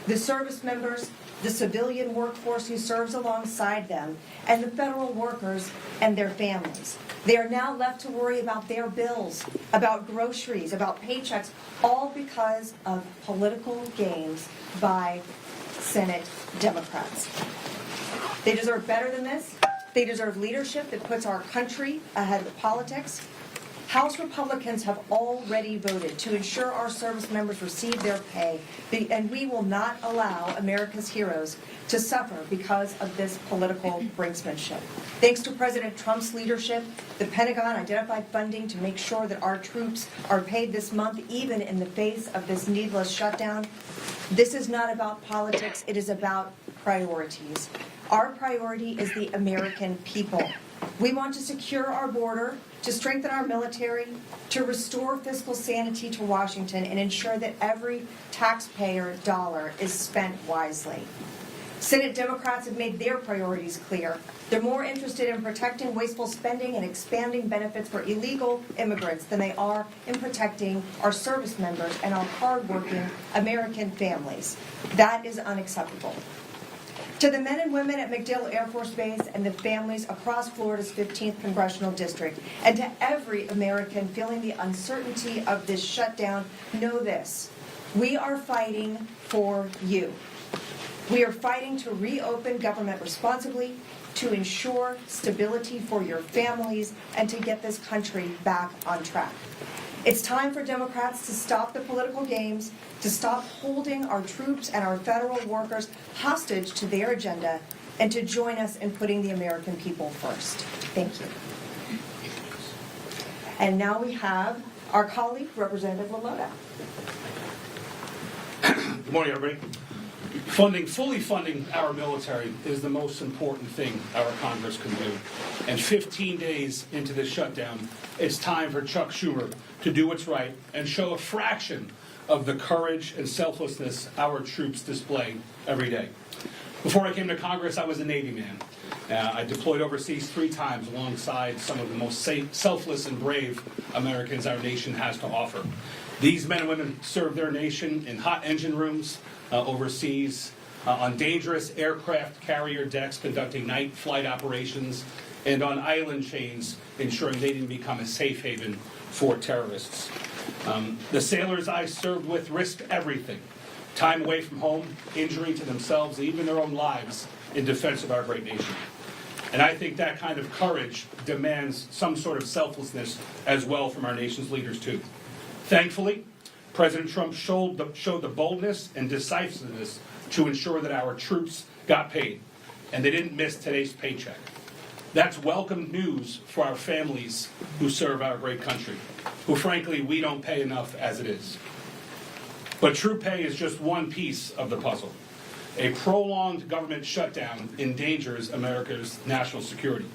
The service members, the civilian workforce who serves alongside them, and the federal workers and their families. They are now left to worry about their bills, about groceries, about paychecks, all because of political games by Senate Democrats. They deserve better than this. They deserve leadership that puts our country ahead of politics. House Republicans have already voted to ensure our service members receive their pay, and we will not allow America's heroes to suffer because of this political brinksmanship. Thanks to President Trump's leadership, the Pentagon identified funding to make sure that our troops are paid this month, even in the face of this needless shutdown. This is not about politics, it is about priorities. Our priority is the American people. We want to secure our border, to strengthen our military, to restore fiscal sanity to Washington, and ensure that every taxpayer dollar is spent wisely. Senate Democrats have made their priorities clear. They're more interested in protecting wasteful spending and expanding benefits for illegal immigrants than they are in protecting our service members and our hardworking American families. That is unacceptable. To the men and women at MacDill Air Force Base and the families across Florida's 15th Congressional District, and to every American feeling the uncertainty of this shutdown, know this: we are fighting for you. We are fighting to reopen government responsibly, to ensure stability for your families, and to get this country back on track. It's time for Democrats to stop the political games, to stop holding our troops and our federal workers hostage to their agenda, and to join us in putting the American people first. Thank you. And now we have our colleague, Representative Lalota. Good morning, everybody. Fully funding our military is the most important thing our Congress can do. And 15 days into this shutdown, it's time for Chuck Schumer to do what's right and show a fraction of the courage and selflessness our troops display every day. Before I came to Congress, I was a Navy man. I deployed overseas 3 times alongside some of the most selfless and brave Americans our nation has to offer. These men and women serve their nation in hot engine rooms overseas, on dangerous aircraft carrier decks conducting night flight operations, and on island chains ensuring they didn't become a safe haven for terrorists. The sailors I served with risked everything: time away from home, injury to themselves, and even their own lives in defense of our great nation. And I think that kind of courage demands some sort of selflessness as well from our nation's leaders too. Thankfully, President Trump showed the boldness and decisiveness to ensure that our troops got paid, and they didn't miss today's paycheck. That's welcome news for our families who serve our great country, who frankly we don't pay enough as it is. But true pay is just one piece of the puzzle. A prolonged government shutdown endangers America's national security,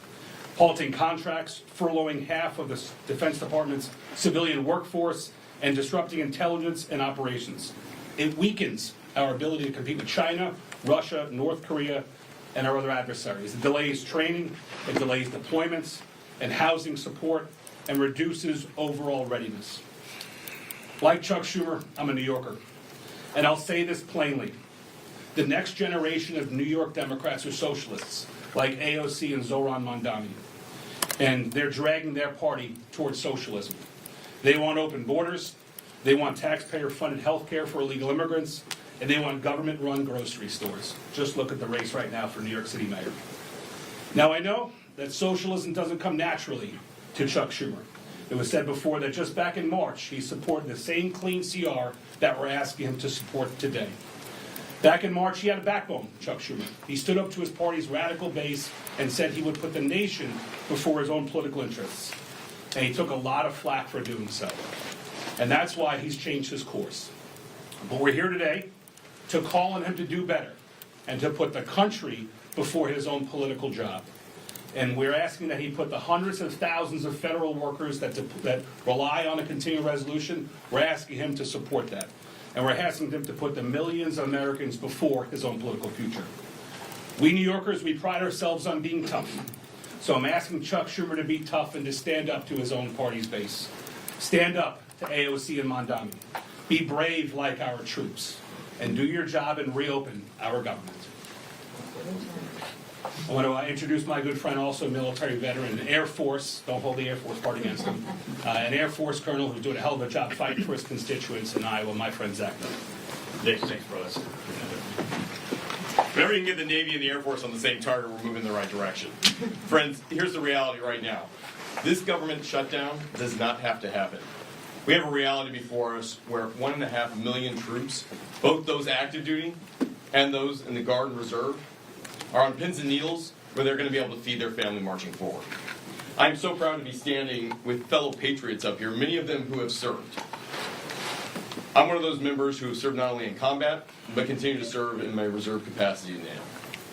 halting contracts, furloughing half of the Defense Department's civilian workforce, and disrupting intelligence and operations. It weakens our ability to compete with China, Russia, North Korea, and our other adversaries. It delays training, it delays deployments and housing support, and reduces overall readiness. Like Chuck Schumer, I'm a New Yorker, and I'll say this plainly. The next generation of New York Democrats are socialists, like AOC and Zohran Mamdani, and they're dragging their party towards socialism. They want open borders, they want taxpayer-funded health care for illegal immigrants, and they want government-run grocery stores. Just look at the race right now for New York City mayor. Now, I know that socialism doesn't come naturally to Chuck Schumer. It was said before that just back in March, he supported the same clean CR that we're asking him to support today. Back in March, he had a backbone, Chuck Schumer. He stood up to his party's radical base and said he would put the nation before his own political interests. And he took a lot of flack for doing so. And that's why he's changed his course. But we're here today to call on him to do better and to put the country before his own political job. And we're asking that he put the hundreds of thousands of federal workers that rely on a continuing resolution, we're asking him to support that. And we're asking him to put the millions of Americans before his own political future. We New Yorkers, we pride ourselves on being tough. So I'm asking Chuck Schumer to be tough and to stand up to his own party's base. Stand up to AOC and Mondami. Be brave like our troops. And do your job and reopen our government. I want to introduce my good friend, also military veteran, Air Force, don't hold the Air Force part against him, an Air Force colonel who's doing a hell of a job fighting for his constituents in Iowa, my friend Zach. Thanks, brothers. Whenever you can get the Navy and the Air Force on the same target, we're moving in the right direction. Friends, here's the reality right now. This government shutdown does not have to happen. We have a reality before us where 1.5 million troops, both those active duty and those in the Guard and Reserve, are on pins and needles where they're going to be able to feed their family marching forward. I am so proud to be standing with fellow patriots up here, many of them who have served. I'm one of those members who have served not only in combat, but continue to serve in my reserve capacity now.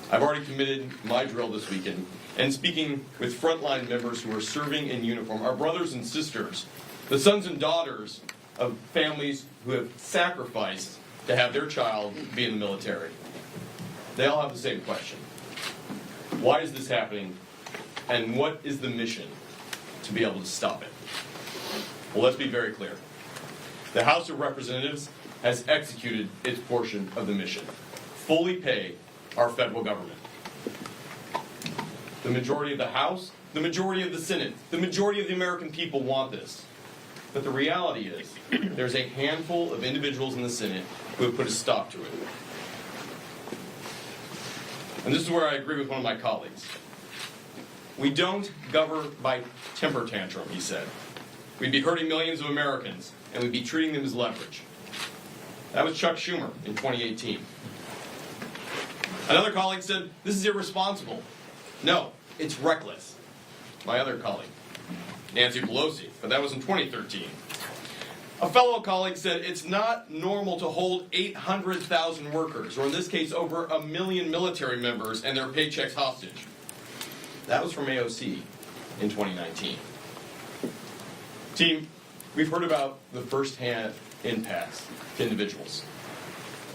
I've already committed my drill this weekend, and speaking with frontline members who are serving in uniform, our brothers and sisters, the sons and daughters of families who have sacrificed to have their child be in the military. They all have the same question. Why is this happening, and what is the mission to be able to stop it? Well, let's be very clear. The House of Representatives has executed its portion of the mission. Fully pay our federal government. The majority of the House, the majority of the Senate, the majority of the American people want this. But the reality is, there's a handful of individuals in the Senate who have put a stop to it. And this is where I agree with one of my colleagues. We don't govern by temper tantrum, he said. We'd be hurting millions of Americans, and we'd be treating them as leverage. That was Chuck Schumer in 2018. Another colleague said, this is irresponsible. No, it's reckless. My other colleague, Nancy Pelosi, but that was in 2013. A fellow colleague said, it's not normal to hold 800,000 workers, or in this case, over 1 million military members and their paychecks hostage. That was from AOC in 2019. Team, we've heard about the first-hand impacts to individuals.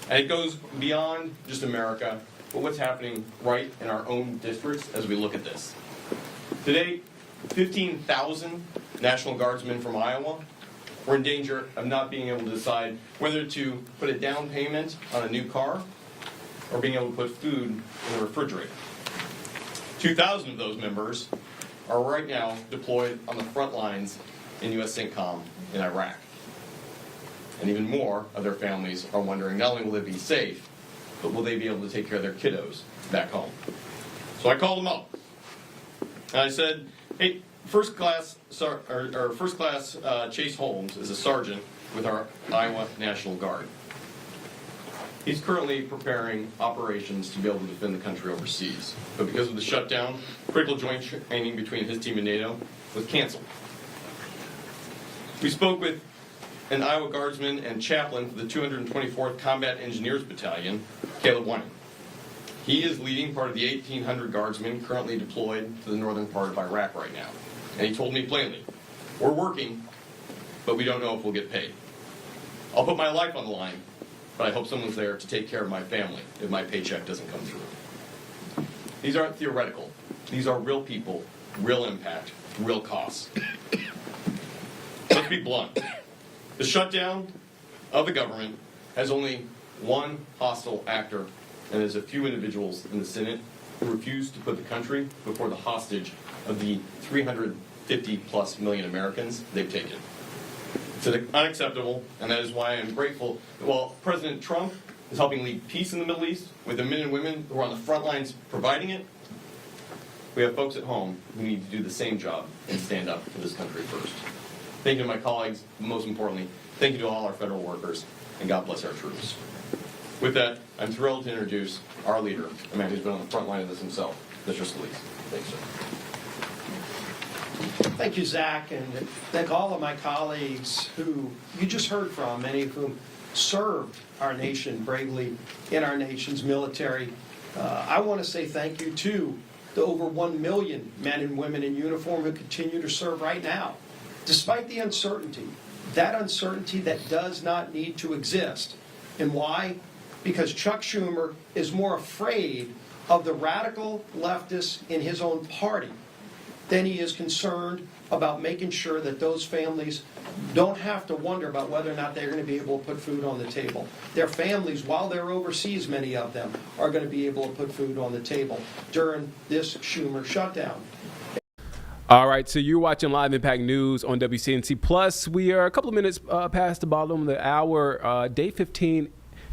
And it goes beyond just America, but what's happening right in our own districts as we look at this. Today, 15,000 National Guardsmen from Iowa were in danger of not being able to decide whether to put a down payment on a new car or being able to put food in the refrigerator. 2,000 of those members are right now deployed on the front lines in U.S. CENTCOM in Iraq. And even more of their families are wondering not only will they be safe, but will they be able to take care of their kiddos back home? So I called them up. And I said, hey, First Class Chase Holmes is a sergeant with our Iowa National Guard. He's currently preparing operations to be able to defend the country overseas. But because of the shutdown, critical joint training between his team and NATO was canceled. We spoke with an Iowa Guardsman and chaplain for the 224th Combat Engineers Battalion, Caleb Winning. He is leading part of the 1,800 Guardsmen currently deployed to the northern part of Iraq right now. And he told me plainly, we're working, but we don't know if we'll get paid. I'll put my life on the line, but I hope someone's there to take care of my family if my paycheck doesn't come through. These aren't theoretical. These are real people, real impact, real costs. Let's be blunt. The shutdown of the government has only one hostile actor, and there's a few individuals in the Senate who refuse to put the country before the hostage of the 350+ million Americans they've taken. It's unacceptable, and that is why I'm grateful that while President Trump is helping lead peace in the Middle East with the men and women who are on the front lines providing it, we have folks at home who need to do the same job and stand up for this country first. Thank you to my colleagues, but most importantly, thank you to all our federal workers, and God bless our troops. With that, I'm thrilled to introduce our leader, a man who's been on the front line of this himself, Mr. Scalise. Thanks, sir. Thank you, Zach, and thank all of my colleagues who you just heard from, many of whom served our nation bravely in our nation's military. I want to say thank you to the over 1 million men and women in uniform who continue to serve right now, despite the uncertainty, that uncertainty that does not need to exist. And why? Because Chuck Schumer is more afraid of the radical leftists in his own party than he is concerned about making sure that those families don't have to wonder about whether or not they're going to be able to put food on the table. Their families, while they're overseas, many of them, are going to be able to put food on the table during this Schumer shutdown. All right, so you're watching Live Impact News on WCNC Plus. We are a couple of minutes past the bottom of the hour, day 15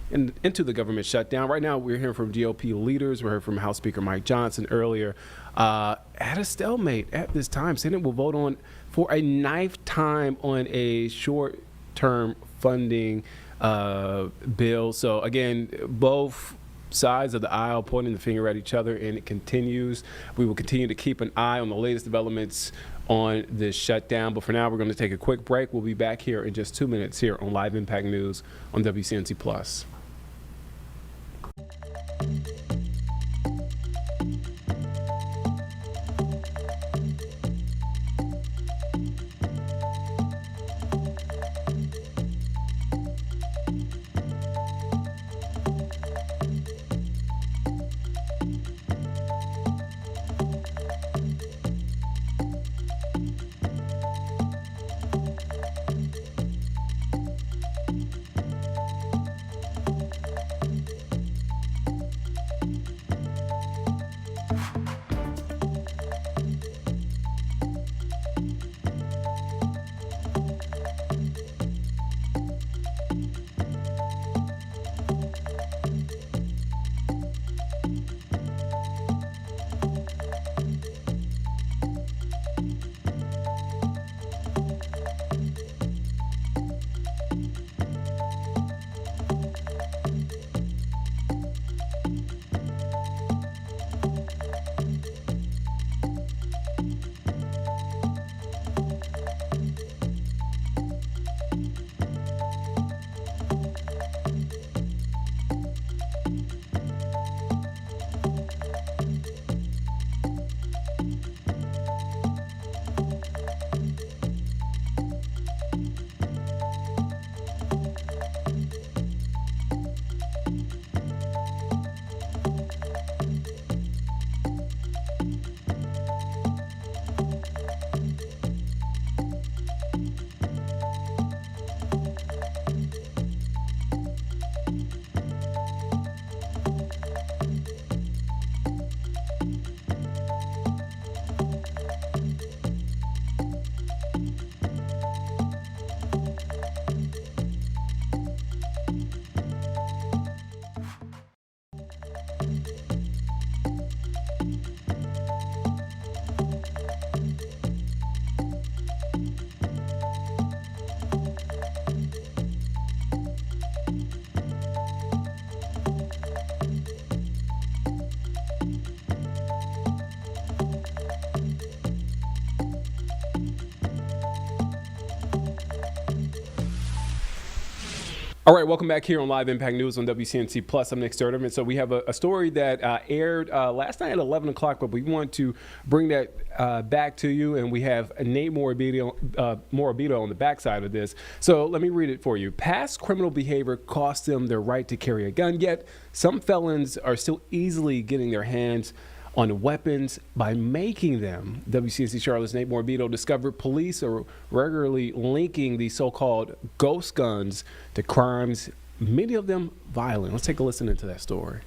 into the government shutdown. Right now, we're hearing from GOP leaders. We heard from House Speaker Mike Johnson earlier. At a stalemate at this time, Senate will vote on for a 9th time on a short-term funding bill. So again, both sides of the aisle pointing the finger at each other, and it continues. We will continue to keep an eye on the latest developments on this shutdown. But for now, we're going to take a quick break. We'll be back here in just 2 minutes here on Live Impact News on WCNC Plus. All right, welcome back here on Live Impact News on WCNC Plus. I'm Nick Sturtevant. So we have a story that aired last night at 11 o'clock, but we want to bring that back to you, and we have Nate Morabito on the backside of this. So let me read it for you. Past criminal behavior cost them their right to carry a gun, yet some felons are still easily getting their hands on weapons by making them. WCNC Charlotte's Nate Morabito discovered police are regularly linking these so-called ghost guns to crimes, many of them violent. Let's take a listen into that story.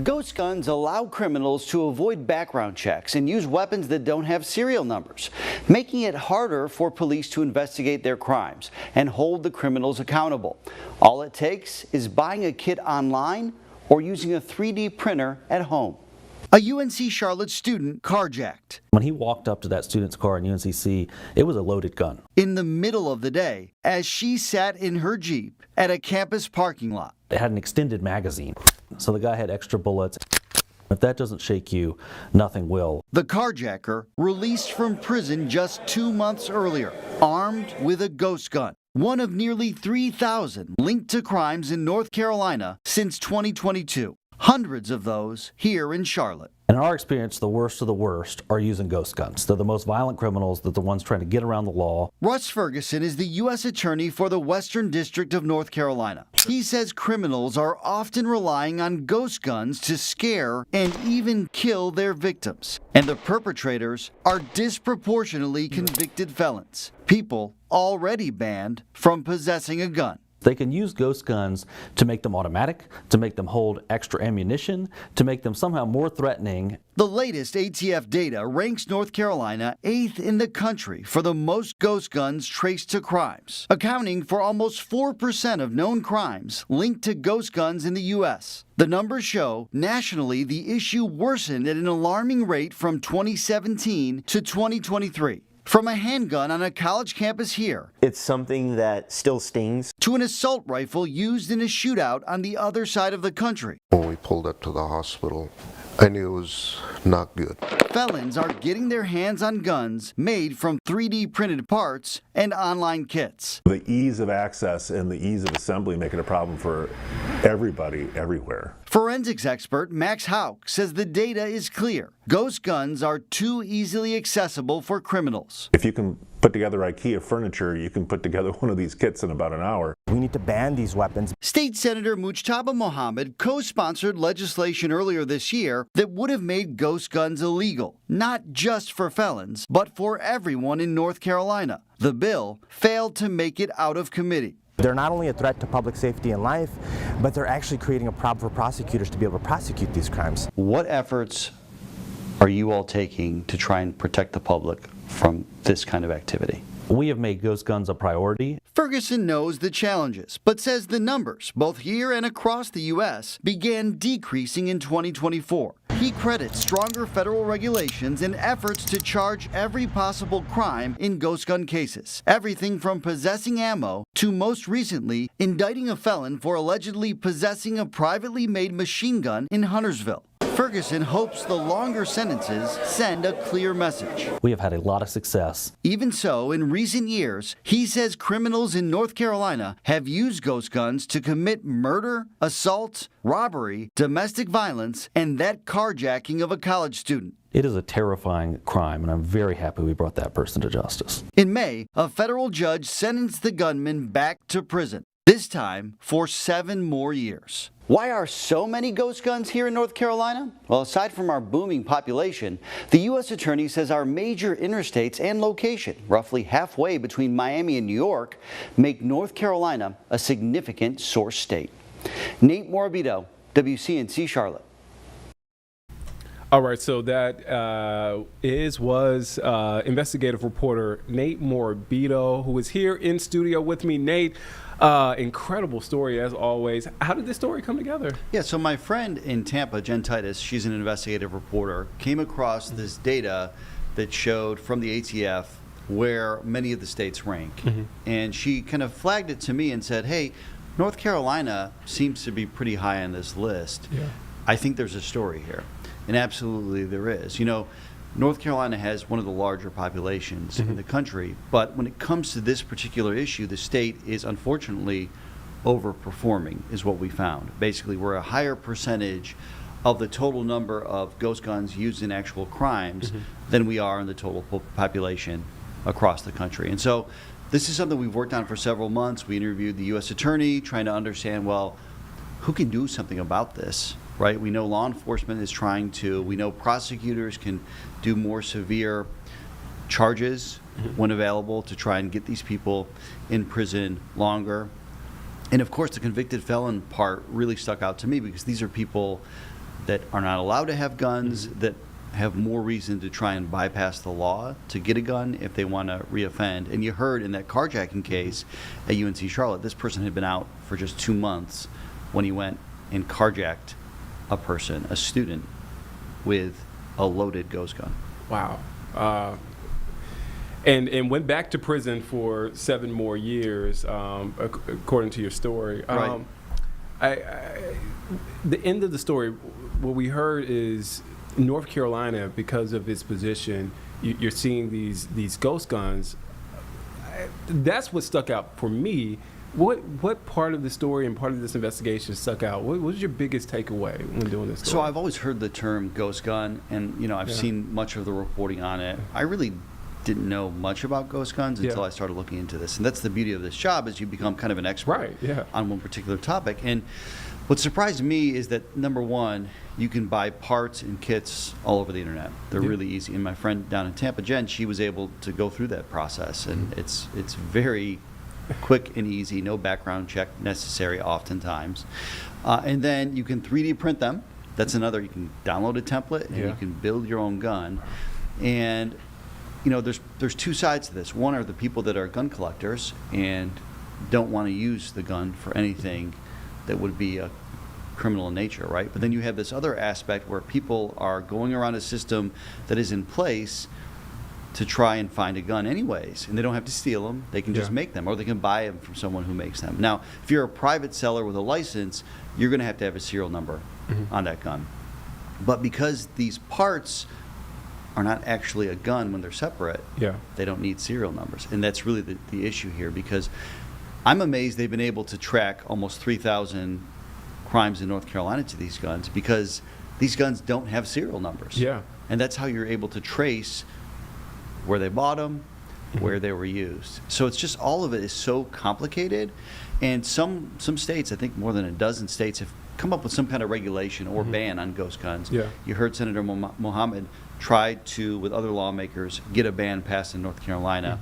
Ghost guns allow criminals to avoid background checks and use weapons that don't have serial numbers, making it harder for police to investigate their crimes and hold the criminals accountable. All it takes is buying a kit online or using a 3D printer at home. A UNC Charlotte student carjacked. When he walked up to that student's car in UNCC, it was a loaded gun. In the middle of the day, as she sat in her Jeep at a campus parking lot. It had an extended magazine, so the guy had extra bullets. If that doesn't shake you, nothing will. The carjacker released from prison just 2 months earlier, armed with a ghost gun. One of nearly 3,000 linked to crimes in North Carolina since 2022. Hundreds of those here in Charlotte. In our experience, the worst of the worst are using ghost guns. They're the most violent criminals. They're the ones trying to get around the law. Russ Ferguson is the U.S. Attorney for the Western District of North Carolina. He says criminals are often relying on ghost guns to scare and even kill their victims. And the perpetrators are disproportionately convicted felons, people already banned from possessing a gun. They can use ghost guns to make them automatic, to make them hold extra ammunition, to make them somehow more threatening. The latest ATF data ranks North Carolina 8th in the country for the most ghost guns traced to crimes, accounting for almost 4% of known crimes linked to ghost guns in the U.S. The numbers show nationally the issue worsened at an alarming rate from 2017 to 2023. From a handgun on a college campus here, it's something that still stings, to an assault rifle used in a shootout on the other side of the country. When we pulled up to the hospital, I knew it was not good. Felons are getting their hands on guns made from 3D printed parts and online kits. The ease of access and the ease of assembly make it a problem for everybody, everywhere. Forensics expert Max Hauk says the data is clear. Ghost guns are too easily accessible for criminals. If you can put together IKEA furniture, you can put together one of these kits in about an hour. We need to ban these weapons. State Senator Mujtaba Mohammed co-sponsored legislation earlier this year that would have made ghost guns illegal, not just for felons, but for everyone in North Carolina. The bill failed to make it out of committee. They're not only a threat to public safety and life, but they're actually creating a problem for prosecutors to be able to prosecute these crimes. What efforts are you all taking to try and protect the public from this kind of activity? We have made ghost guns a priority. Ferguson knows the challenges, but says the numbers, both here and across the U.S., began decreasing in 2024. He credits stronger federal regulations and efforts to charge every possible crime in ghost gun cases. Everything from possessing ammo to, most recently, indicting a felon for allegedly possessing a privately made machine gun in Huntersville. Ferguson hopes the longer sentences send a clear message. We have had a lot of success. Even so, in recent years, he says criminals in North Carolina have used ghost guns to commit murder, assault, robbery, domestic violence, and that carjacking of a college student. It is a terrifying crime, and I'm very happy we brought that person to justice. In May, a federal judge sentenced the gunman back to prison, this time for 7 more years. Why are so many ghost guns here in North Carolina? Well, aside from our booming population, the U.S. Attorney says our major interstates and location, roughly halfway between Miami and New York, make North Carolina a significant source state. Nate Morabito, WCNC Charlotte. All right, so that was investigative reporter Nate Morabito, who is here in studio with me. Nate, incredible story as always. How did this story come together? Yeah, so my friend in Tampa, Jen Titus, she's an investigative reporter, came across this data that showed from the ATF where many of the states rank. And she kind of flagged it to me and said, hey, North Carolina seems to be pretty high on this list. Yeah. I think there's a story here. And absolutely there is. You know, North Carolina has one of the larger populations in the country, but when it comes to this particular issue, the state is unfortunately overperforming, is what we found. Basically, we're a higher percentage of the total number of ghost guns used in actual crimes than we are in the total population across the country. And so this is something we've worked on for several months. We interviewed the U.S. Attorney, trying to understand, well, who can do something about this? Right? We know law enforcement is trying to. We know prosecutors can do more severe charges when available to try and get these people in prison longer. And of course, the convicted felon part really stuck out to me because these are people that are not allowed to have guns, that have more reason to try and bypass the law to get a gun if they want to reoffend. And you heard in that carjacking case at UNC Charlotte, this person had been out for just 2 months when he went and carjacked a person, a student, with a loaded ghost gun. Wow. And went back to prison for 7 more years, according to your story. Right. The end of the story, what we heard is North Carolina, because of its position, you're seeing these ghost guns. That's what stuck out for me. What part of the story and part of this investigation stuck out? What was your biggest takeaway when doing this story? So I've always heard the term ghost gun, and I've seen much of the reporting on it. I really didn't know much about ghost guns until I started looking into this. And that's the beauty of this job, is you become kind of an expert on one particular topic. And what surprised me is that, number one, you can buy parts and kits all over the internet. They're really easy. And my friend down in Tampa, Jen, she was able to go through that process, and it's very quick and easy, no background check necessary oftentimes. And then you can 3D print them. That's another. You can download a template and you can build your own gun. And there's two sides to this. One are the people that are gun collectors and don't want to use the gun for anything that would be a criminal in nature, right? But then you have this other aspect where people are going around a system that is in place to try and find a gun anyways, and they don't have to steal them. They can just make them, or they can buy them from someone who makes them. Now, if you're a private seller with a license, you're going to have a serial number on that gun. But because these parts are not actually a gun when they're separate, they don't need serial numbers. And that's really the issue here, because I'm amazed they've been able to track almost 3,000 crimes in North Carolina to these guns, because these guns don't have serial numbers. And that's how you're able to trace where they bought them, where they were used. So it's just, all of it is so complicated. And some states, I think more than a dozen states, have come up with some kind of regulation or ban on ghost guns. You heard Senator Mohammed tried to, with other lawmakers, get a ban passed in North Carolina.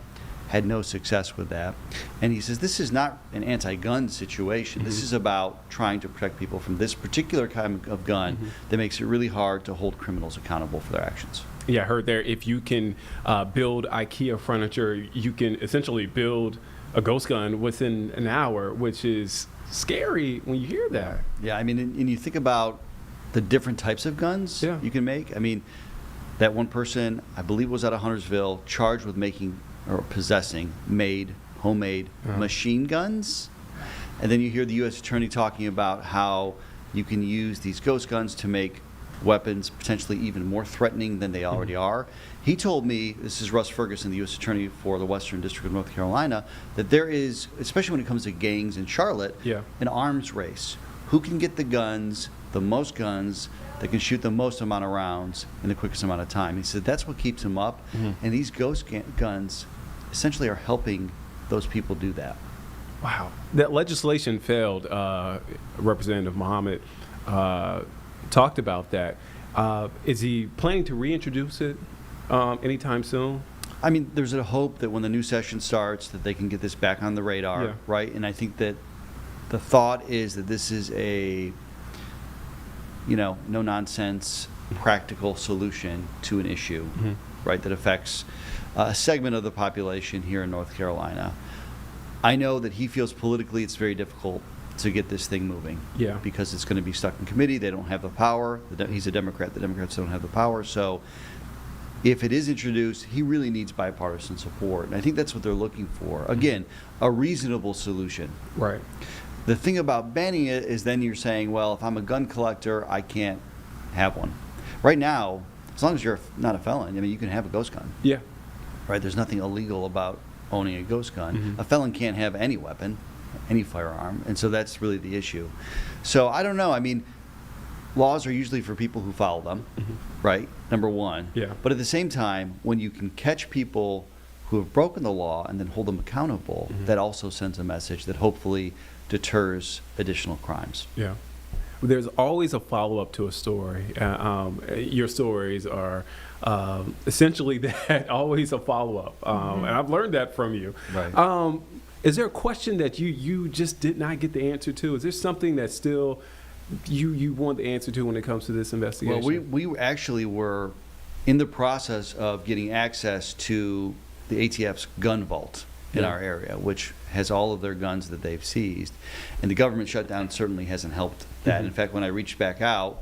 Had no success with that. And he says this is not an anti-gun situation. This is about trying to protect people from this particular kind of gun that makes it really hard to hold criminals accountable for their actions. Yeah, I heard there, if you can build IKEA furniture, you can essentially build a ghost gun within an hour, which is scary when you hear that. Yeah, I mean, and you think about the different types of guns you can make. I mean, that one person, I believe was out of Huntersville, charged with making or possessing homemade machine guns. And then you hear the U.S. Attorney talking about how you can use these ghost guns to make weapons potentially even more threatening than they already are. He told me, this is Russ Ferguson, the U.S. Attorney for the Western District of North Carolina, that there is, especially when it comes to gangs in Charlotte, an arms race. Who can get the most guns, that can shoot the most amount of rounds in the quickest amount of time. He said that's what keeps him up. And these ghost guns essentially are helping those people do that. Wow. That legislation failed. Representative Mohammed talked about that. Is he planning to reintroduce it anytime soon? I mean, there's a hope that when the new session starts that they can get this back on the radar, right? And I think that the thought is that this is a no-nonsense, practical solution to an issue, right, that affects a segment of the population here in North Carolina. I know that he feels politically it's very difficult to get this thing moving, because it's going to be stuck in committee. They don't have the power. He's a Democrat. The Democrats don't have the power. So if it is introduced, he really needs bipartisan support. And I think that's what they're looking for. Again, a reasonable solution. Right. The thing about banning it is then you're saying, well, if I'm a gun collector, I can't have one. Right now, as long as you're not a felon, I mean, you can have a ghost gun. Right? There's nothing illegal about owning a ghost gun. A felon can't have any weapon, any firearm, and so that's really the issue. So I don't know. I mean, laws are usually for people who follow them, right? Number one. But at the same time, when you can catch people who have broken the law and then hold them accountable, that also sends a message that hopefully deters additional crimes. There's always a follow-up to a story. Your stories are essentially that, always a follow-up. And I've learned that from you. Right. Is there a question that you just did not get the answer to? Is there something that still you want the answer to when it comes to this investigation? Well, we actually were in the process of getting access to the ATF's gun vault in our area, which has all of their guns that they've seized. And the government shutdown certainly hasn't helped that. In fact, when I reached back out,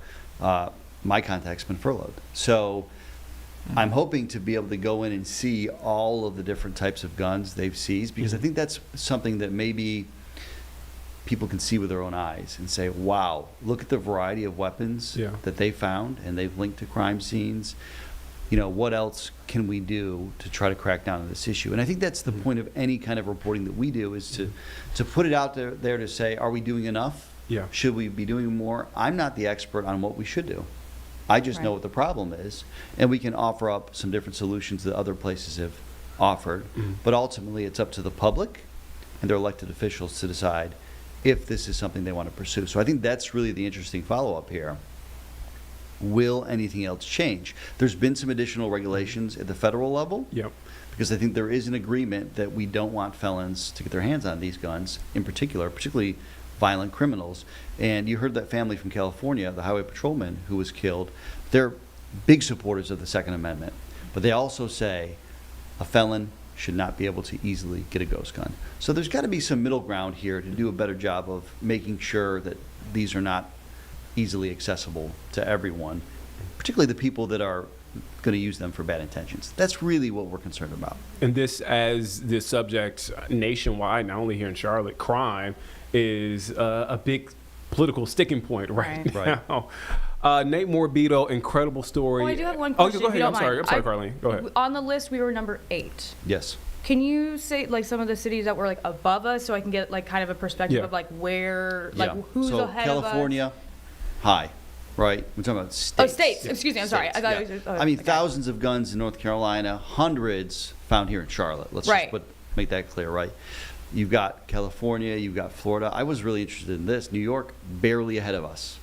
my contact's been furloughed. So I'm hoping to be able to go in and see all of the different types of guns they've seized, because I think that's something that maybe people can see with their own eyes and say, wow, look at the variety of weapons that they found, and they've linked to crime scenes. You know, what else can we do to try to crack down on this issue? And I think that's the point of any kind of reporting that we do, is to put it out there to say, are we doing enough? Yeah. Should we be doing more? I'm not the expert on what we should do. I just know what the problem is, and we can offer up some different solutions that other places have offered. But ultimately, it's up to the public and their elected officials to decide if this is something they want to pursue. So I think that's really the interesting follow-up here. Will anything else change? There's been some additional regulations at the federal level. Yep. Because I think there is an agreement that we don't want felons to get their hands on these guns, in particular, particularly violent criminals. And you heard that family from California, the highway patrolman who was killed. They're big supporters of the Second Amendment, but they also say a felon should not be able to easily get a ghost gun. So there's got to be some middle ground here to do a better job of making sure that these are not easily accessible to everyone, particularly the people that are going to use them for bad intentions. That's really what we're concerned about. And this, as this subject nationwide, not only here in Charlotte, crime is a big political sticking point right now. Nate Morbido, incredible story. Oh, I do have one question. Oh, go ahead. I'm sorry, Carlene. Go ahead. On the list, we were number 8. Yes. Can you say like some of the cities that were like above us, so I can get like kind of a perspective of like where, like who's so ahead California, of us? High, right? We're talking about states. Oh, states. Excuse me. I'm sorry. I thought it was. I mean, thousands of guns in North Carolina, hundreds found here in Charlotte. Let's just make that clear, right? You've got California, you've got Florida. I was really interested in this. New York, barely ahead of us.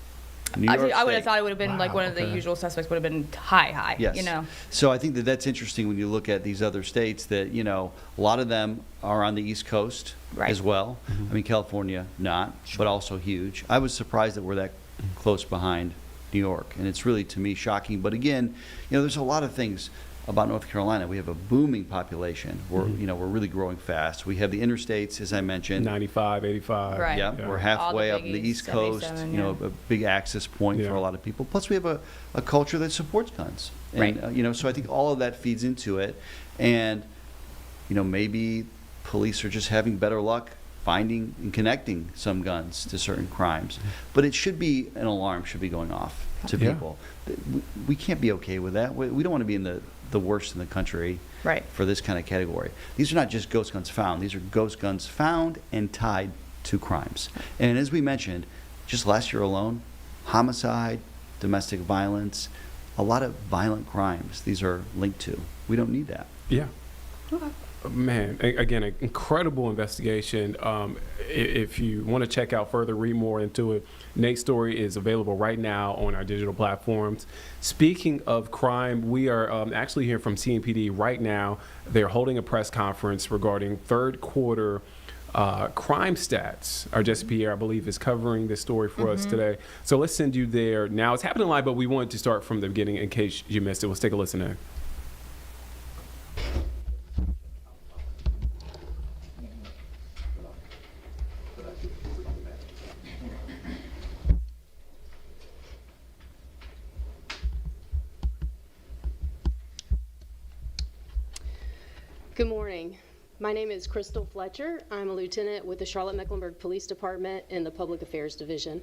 New York I would have State. thought it would have been like one of the usual suspects would have been high. Yes. You know. So I think that that's interesting when you look at these other states that, you know, a lot of them are on the East Coast as well. I mean, California, not, but also huge. I was surprised that we're that close behind New York, and it's really, to me, shocking. But again, you know, there's a lot of things about North Carolina. We have a booming population. We're, you know, we're really growing fast. We have the interstates, as I mentioned. 95, 85. Right. Yeah, we're halfway up the East Coast, you know, a big access point for a lot of people. Plus, we have a culture that supports guns. And, you know, so I think all of that feeds into it. And, you know, maybe police are just having better luck finding and connecting some guns to certain crimes. But it should be, an alarm should be going off to people. We can't be okay with that. We don't want to be in the worst in the country for this kind of category. These are not just ghost guns found. These are ghost guns found and tied to crimes. And as we mentioned, just last year alone, homicide, domestic violence, a lot of violent crimes these are linked to. We don't need that. Yeah. Okay. Man, again, an incredible investigation. If you want to check out further, read more into it, Nate's story is available right now on our digital platforms. Speaking of crime, we are actually hearing from CMPD right now. They're holding a press conference regarding third quarter crime stats. Our Jesse Pierre, I believe, is covering this story for us today. So let's send you there now. It's happening live, but we wanted to start from the beginning in case you missed it. Let's take a listen in. Good morning. My name is Crystal Fletcher. I'm a lieutenant with the Charlotte-Mecklenburg Police Department in the Public Affairs Division.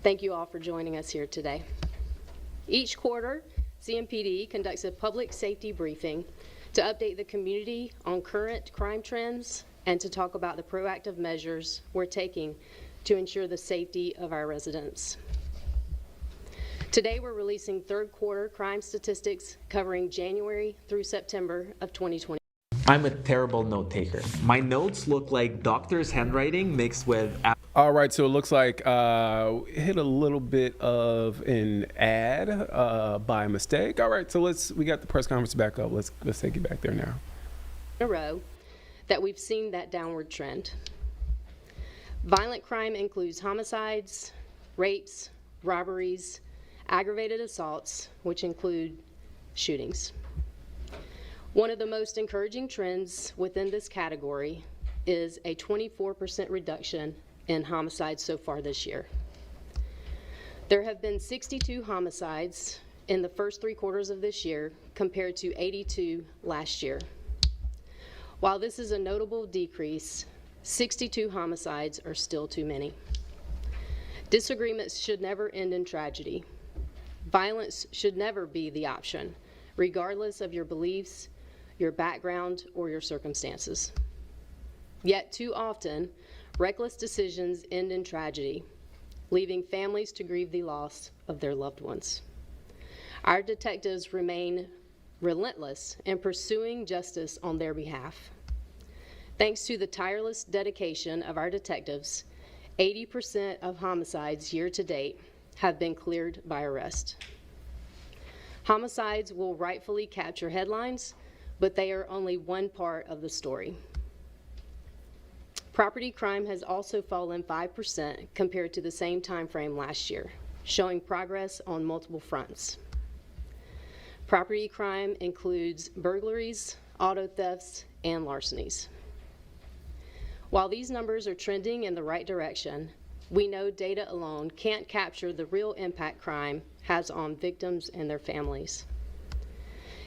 Thank you all for joining us here today. Each quarter, CMPD conducts a public safety briefing to update the community on current crime trends and to talk about the proactive measures we're taking to ensure the safety of our residents. Today, we're releasing third quarter crime statistics covering January through September of 2020. I'm a terrible note taker. My notes look like doctor's handwriting mixed with... All right, so it looks like hit a little bit of an ad by mistake. All right, so we got the press conference back up. Let's take it back there now. In a row that we've seen that downward trend. Violent crime includes homicides, rapes, robberies, aggravated assaults, which include shootings. One of the most encouraging trends within this category is a 24% reduction in homicides so far this year. There have been 62 homicides in the first 3 quarters of this year compared to 82 last year. While this is a notable decrease, 62 homicides are still too many. Disagreements should never end in tragedy. Violence should never be the option, regardless of your beliefs, your background, or your circumstances. Yet too often, reckless decisions end in tragedy, leaving families to grieve the loss of their loved ones. Our detectives remain relentless in pursuing justice on their behalf. Thanks to the tireless dedication of our detectives, 80% of homicides year to date have been cleared by arrest. Homicides will rightfully capture headlines, but they are only one part of the story. Property crime has also fallen 5% compared to the same time frame last year, showing progress on multiple fronts. Property crime includes burglaries, auto thefts, and larcenies. While these numbers are trending in the right direction, we know data alone can't capture the real impact crime has on victims and their families.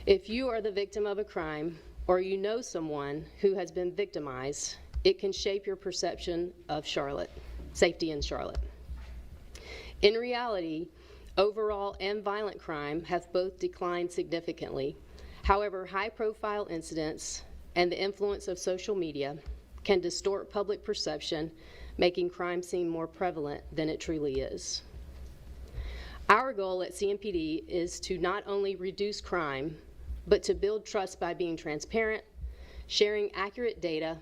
If you are the victim of a crime, or you know someone who has been victimized, it can shape your perception of Charlotte, safety in Charlotte. In reality, overall and violent crime have both declined significantly. However, high-profile incidents and the influence of social media can distort public perception, making crime seem more prevalent than it truly is. Our goal at CMPD is to not only reduce crime, but to build trust by being transparent, sharing accurate data,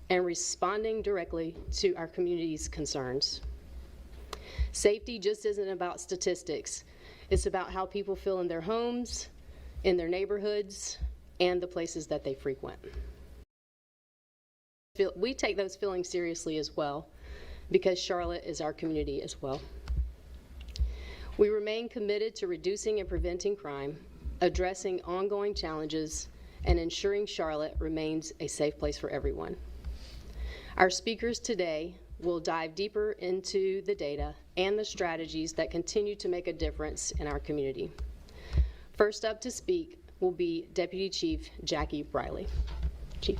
and responding directly to our community's concerns. Safety just isn't about statistics. It's about how people feel in their homes, in their neighborhoods, and the places that they frequent. We take those feelings seriously as well, because Charlotte is our community as well. We remain committed to reducing and preventing crime, addressing ongoing challenges, and ensuring Charlotte remains a safe place for everyone. Our speakers today will dive deeper into the data and the strategies that continue to make a difference in our community. First up to speak will be Deputy Chief Jackie Briley. Chief.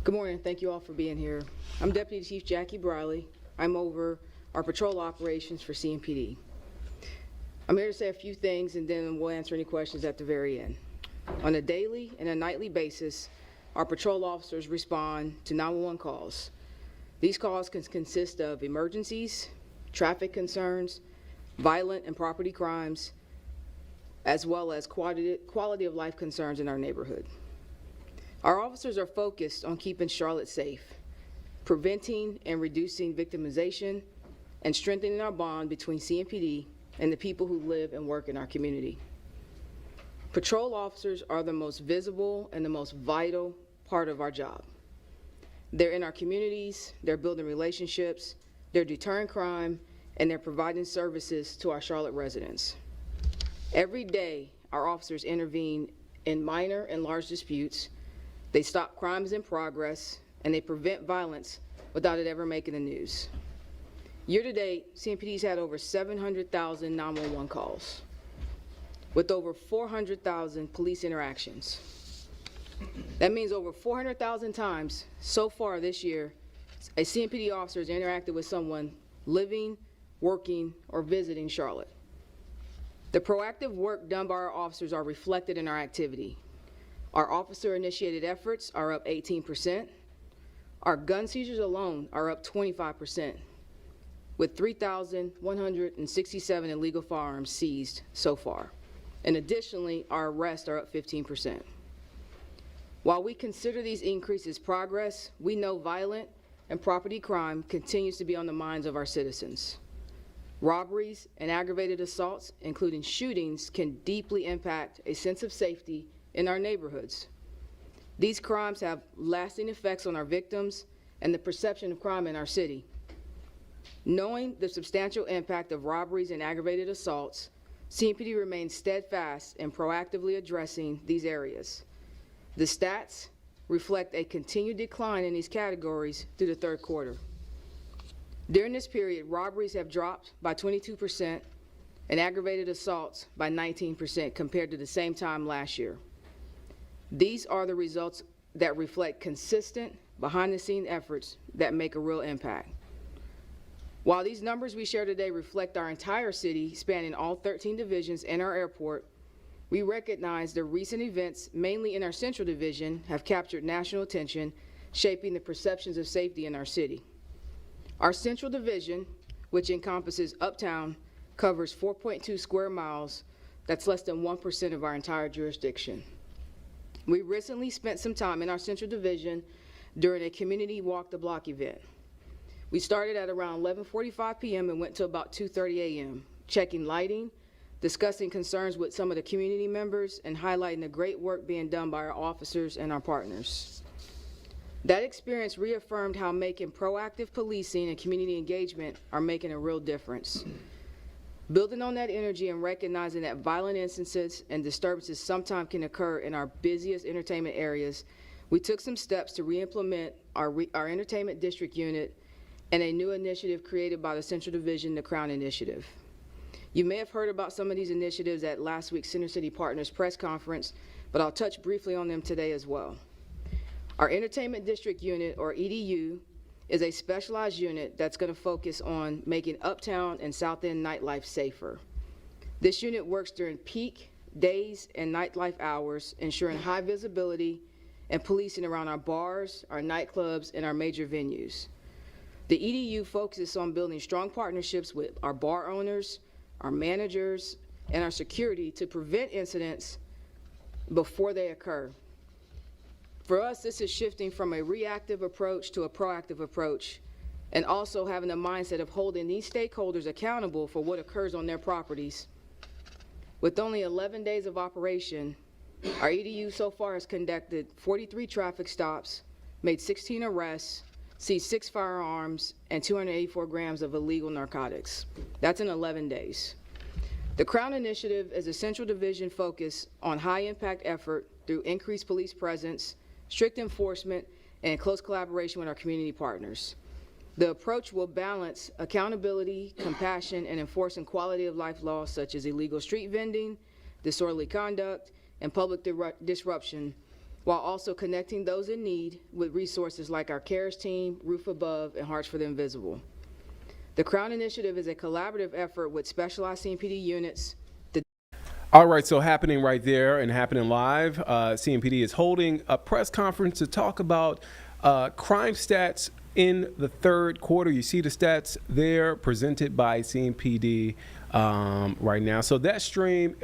Good morning. Thank you all for being here. I'm Deputy Chief Jackie Briley. I'm over our patrol operations for CMPD. I'm here to say a few things and then we'll answer any questions at the very end. On a daily and a nightly basis, our patrol officers respond to 911 calls. These calls can consist of emergencies, traffic concerns, violent and property crimes, as well as quality of life concerns in our neighborhood. Our officers are focused on keeping Charlotte safe, preventing and reducing victimization, and strengthening our bond between CMPD and the people who live and work in our community. Patrol officers are the most visible and the most vital part of our job. They're in our communities, they're building relationships, they're deterring crime, and they're providing services to our Charlotte residents. Every day, our officers intervene in minor and large disputes. They stop crimes in progress, and they prevent violence without it ever making the news. Year to date, CMPD's had over 700,000 911 calls, with over 400,000 police interactions. That means over 400,000 times so far this year, a CMPD officer has interacted with someone living, working, or visiting Charlotte. The proactive work done by our officers are reflected in our activity. Our officer-initiated efforts are up 18%. Our gun seizures alone are up 25%, with 3,167 illegal firearms seized so far. And additionally, our arrests are up 15%. While we consider these increases progress, we know violent and property crime continues to be on the minds of our citizens. Robberies and aggravated assaults, including shootings, can deeply impact a sense of safety in our neighborhoods. These crimes have lasting effects on our victims and the perception of crime in our city. Knowing the substantial impact of robberies and aggravated assaults, CMPD remains steadfast in proactively addressing these areas. The stats reflect a continued decline in these categories through the third quarter. During this period, robberies have dropped by 22%, and aggravated assaults by 19% compared to the same time last year. These are the results that reflect consistent, behind-the-scenes efforts that make a real impact. While these numbers we share today reflect our entire city, spanning all 13 divisions and our airport, we recognize the recent events, mainly in our Central Division, have captured national attention, shaping the perceptions of safety in our city. Our Central Division, which encompasses Uptown, covers 4.2 square miles. That's less than 1% of our entire jurisdiction. We recently spent some time in our Central Division during a community walk the block event. We started at around 11:45 p.m. and went to about 2:30 a.m., checking lighting, discussing concerns with some of the community members, and highlighting the great work being done by our officers and our partners. That experience reaffirmed how making proactive policing and community engagement are making a real difference. Building on that energy and recognizing that violent instances and disturbances sometimes can occur in our busiest entertainment areas, we took some steps to re-implement our entertainment district unit and a new initiative created by the Central Division, the Crown Initiative. You may have heard about some of these initiatives at last week's Center City Partners press conference, but I'll touch briefly on them today as well. Our Entertainment District Unit, or EDU, is a specialized unit that's going to focus on making Uptown and South End nightlife safer. This unit works during peak days and nightlife hours, ensuring high visibility and policing around our bars, our nightclubs, and our major venues. The EDU focuses on building strong partnerships with our bar owners, our managers, and our security to prevent incidents before they occur. For us, this is shifting from a reactive approach to a proactive approach, and also having the mindset of holding these stakeholders accountable for what occurs on their properties. With only 11 days of operation, our EDU so far has conducted 43 traffic stops, made 16 arrests, seized 6 firearms, and 284 grams of illegal narcotics. That's in 11 days. The Crown Initiative is a Central Division focus on high-impact effort through increased police presence, strict enforcement, and close collaboration with our community partners. The approach will balance accountability, compassion, and enforcing quality of life laws such as illegal street vending, disorderly conduct, and public disruption, while also connecting those in need with resources like our CARES team, Roof Above, and Hearts for the Invisible. The Crown Initiative is a collaborative effort with specialized CMPD units. All right, so happening right there and happening live, CMPD is holding a press conference to talk about crime stats in the third quarter. You see the stats there presented by CMPD right now. So that stream,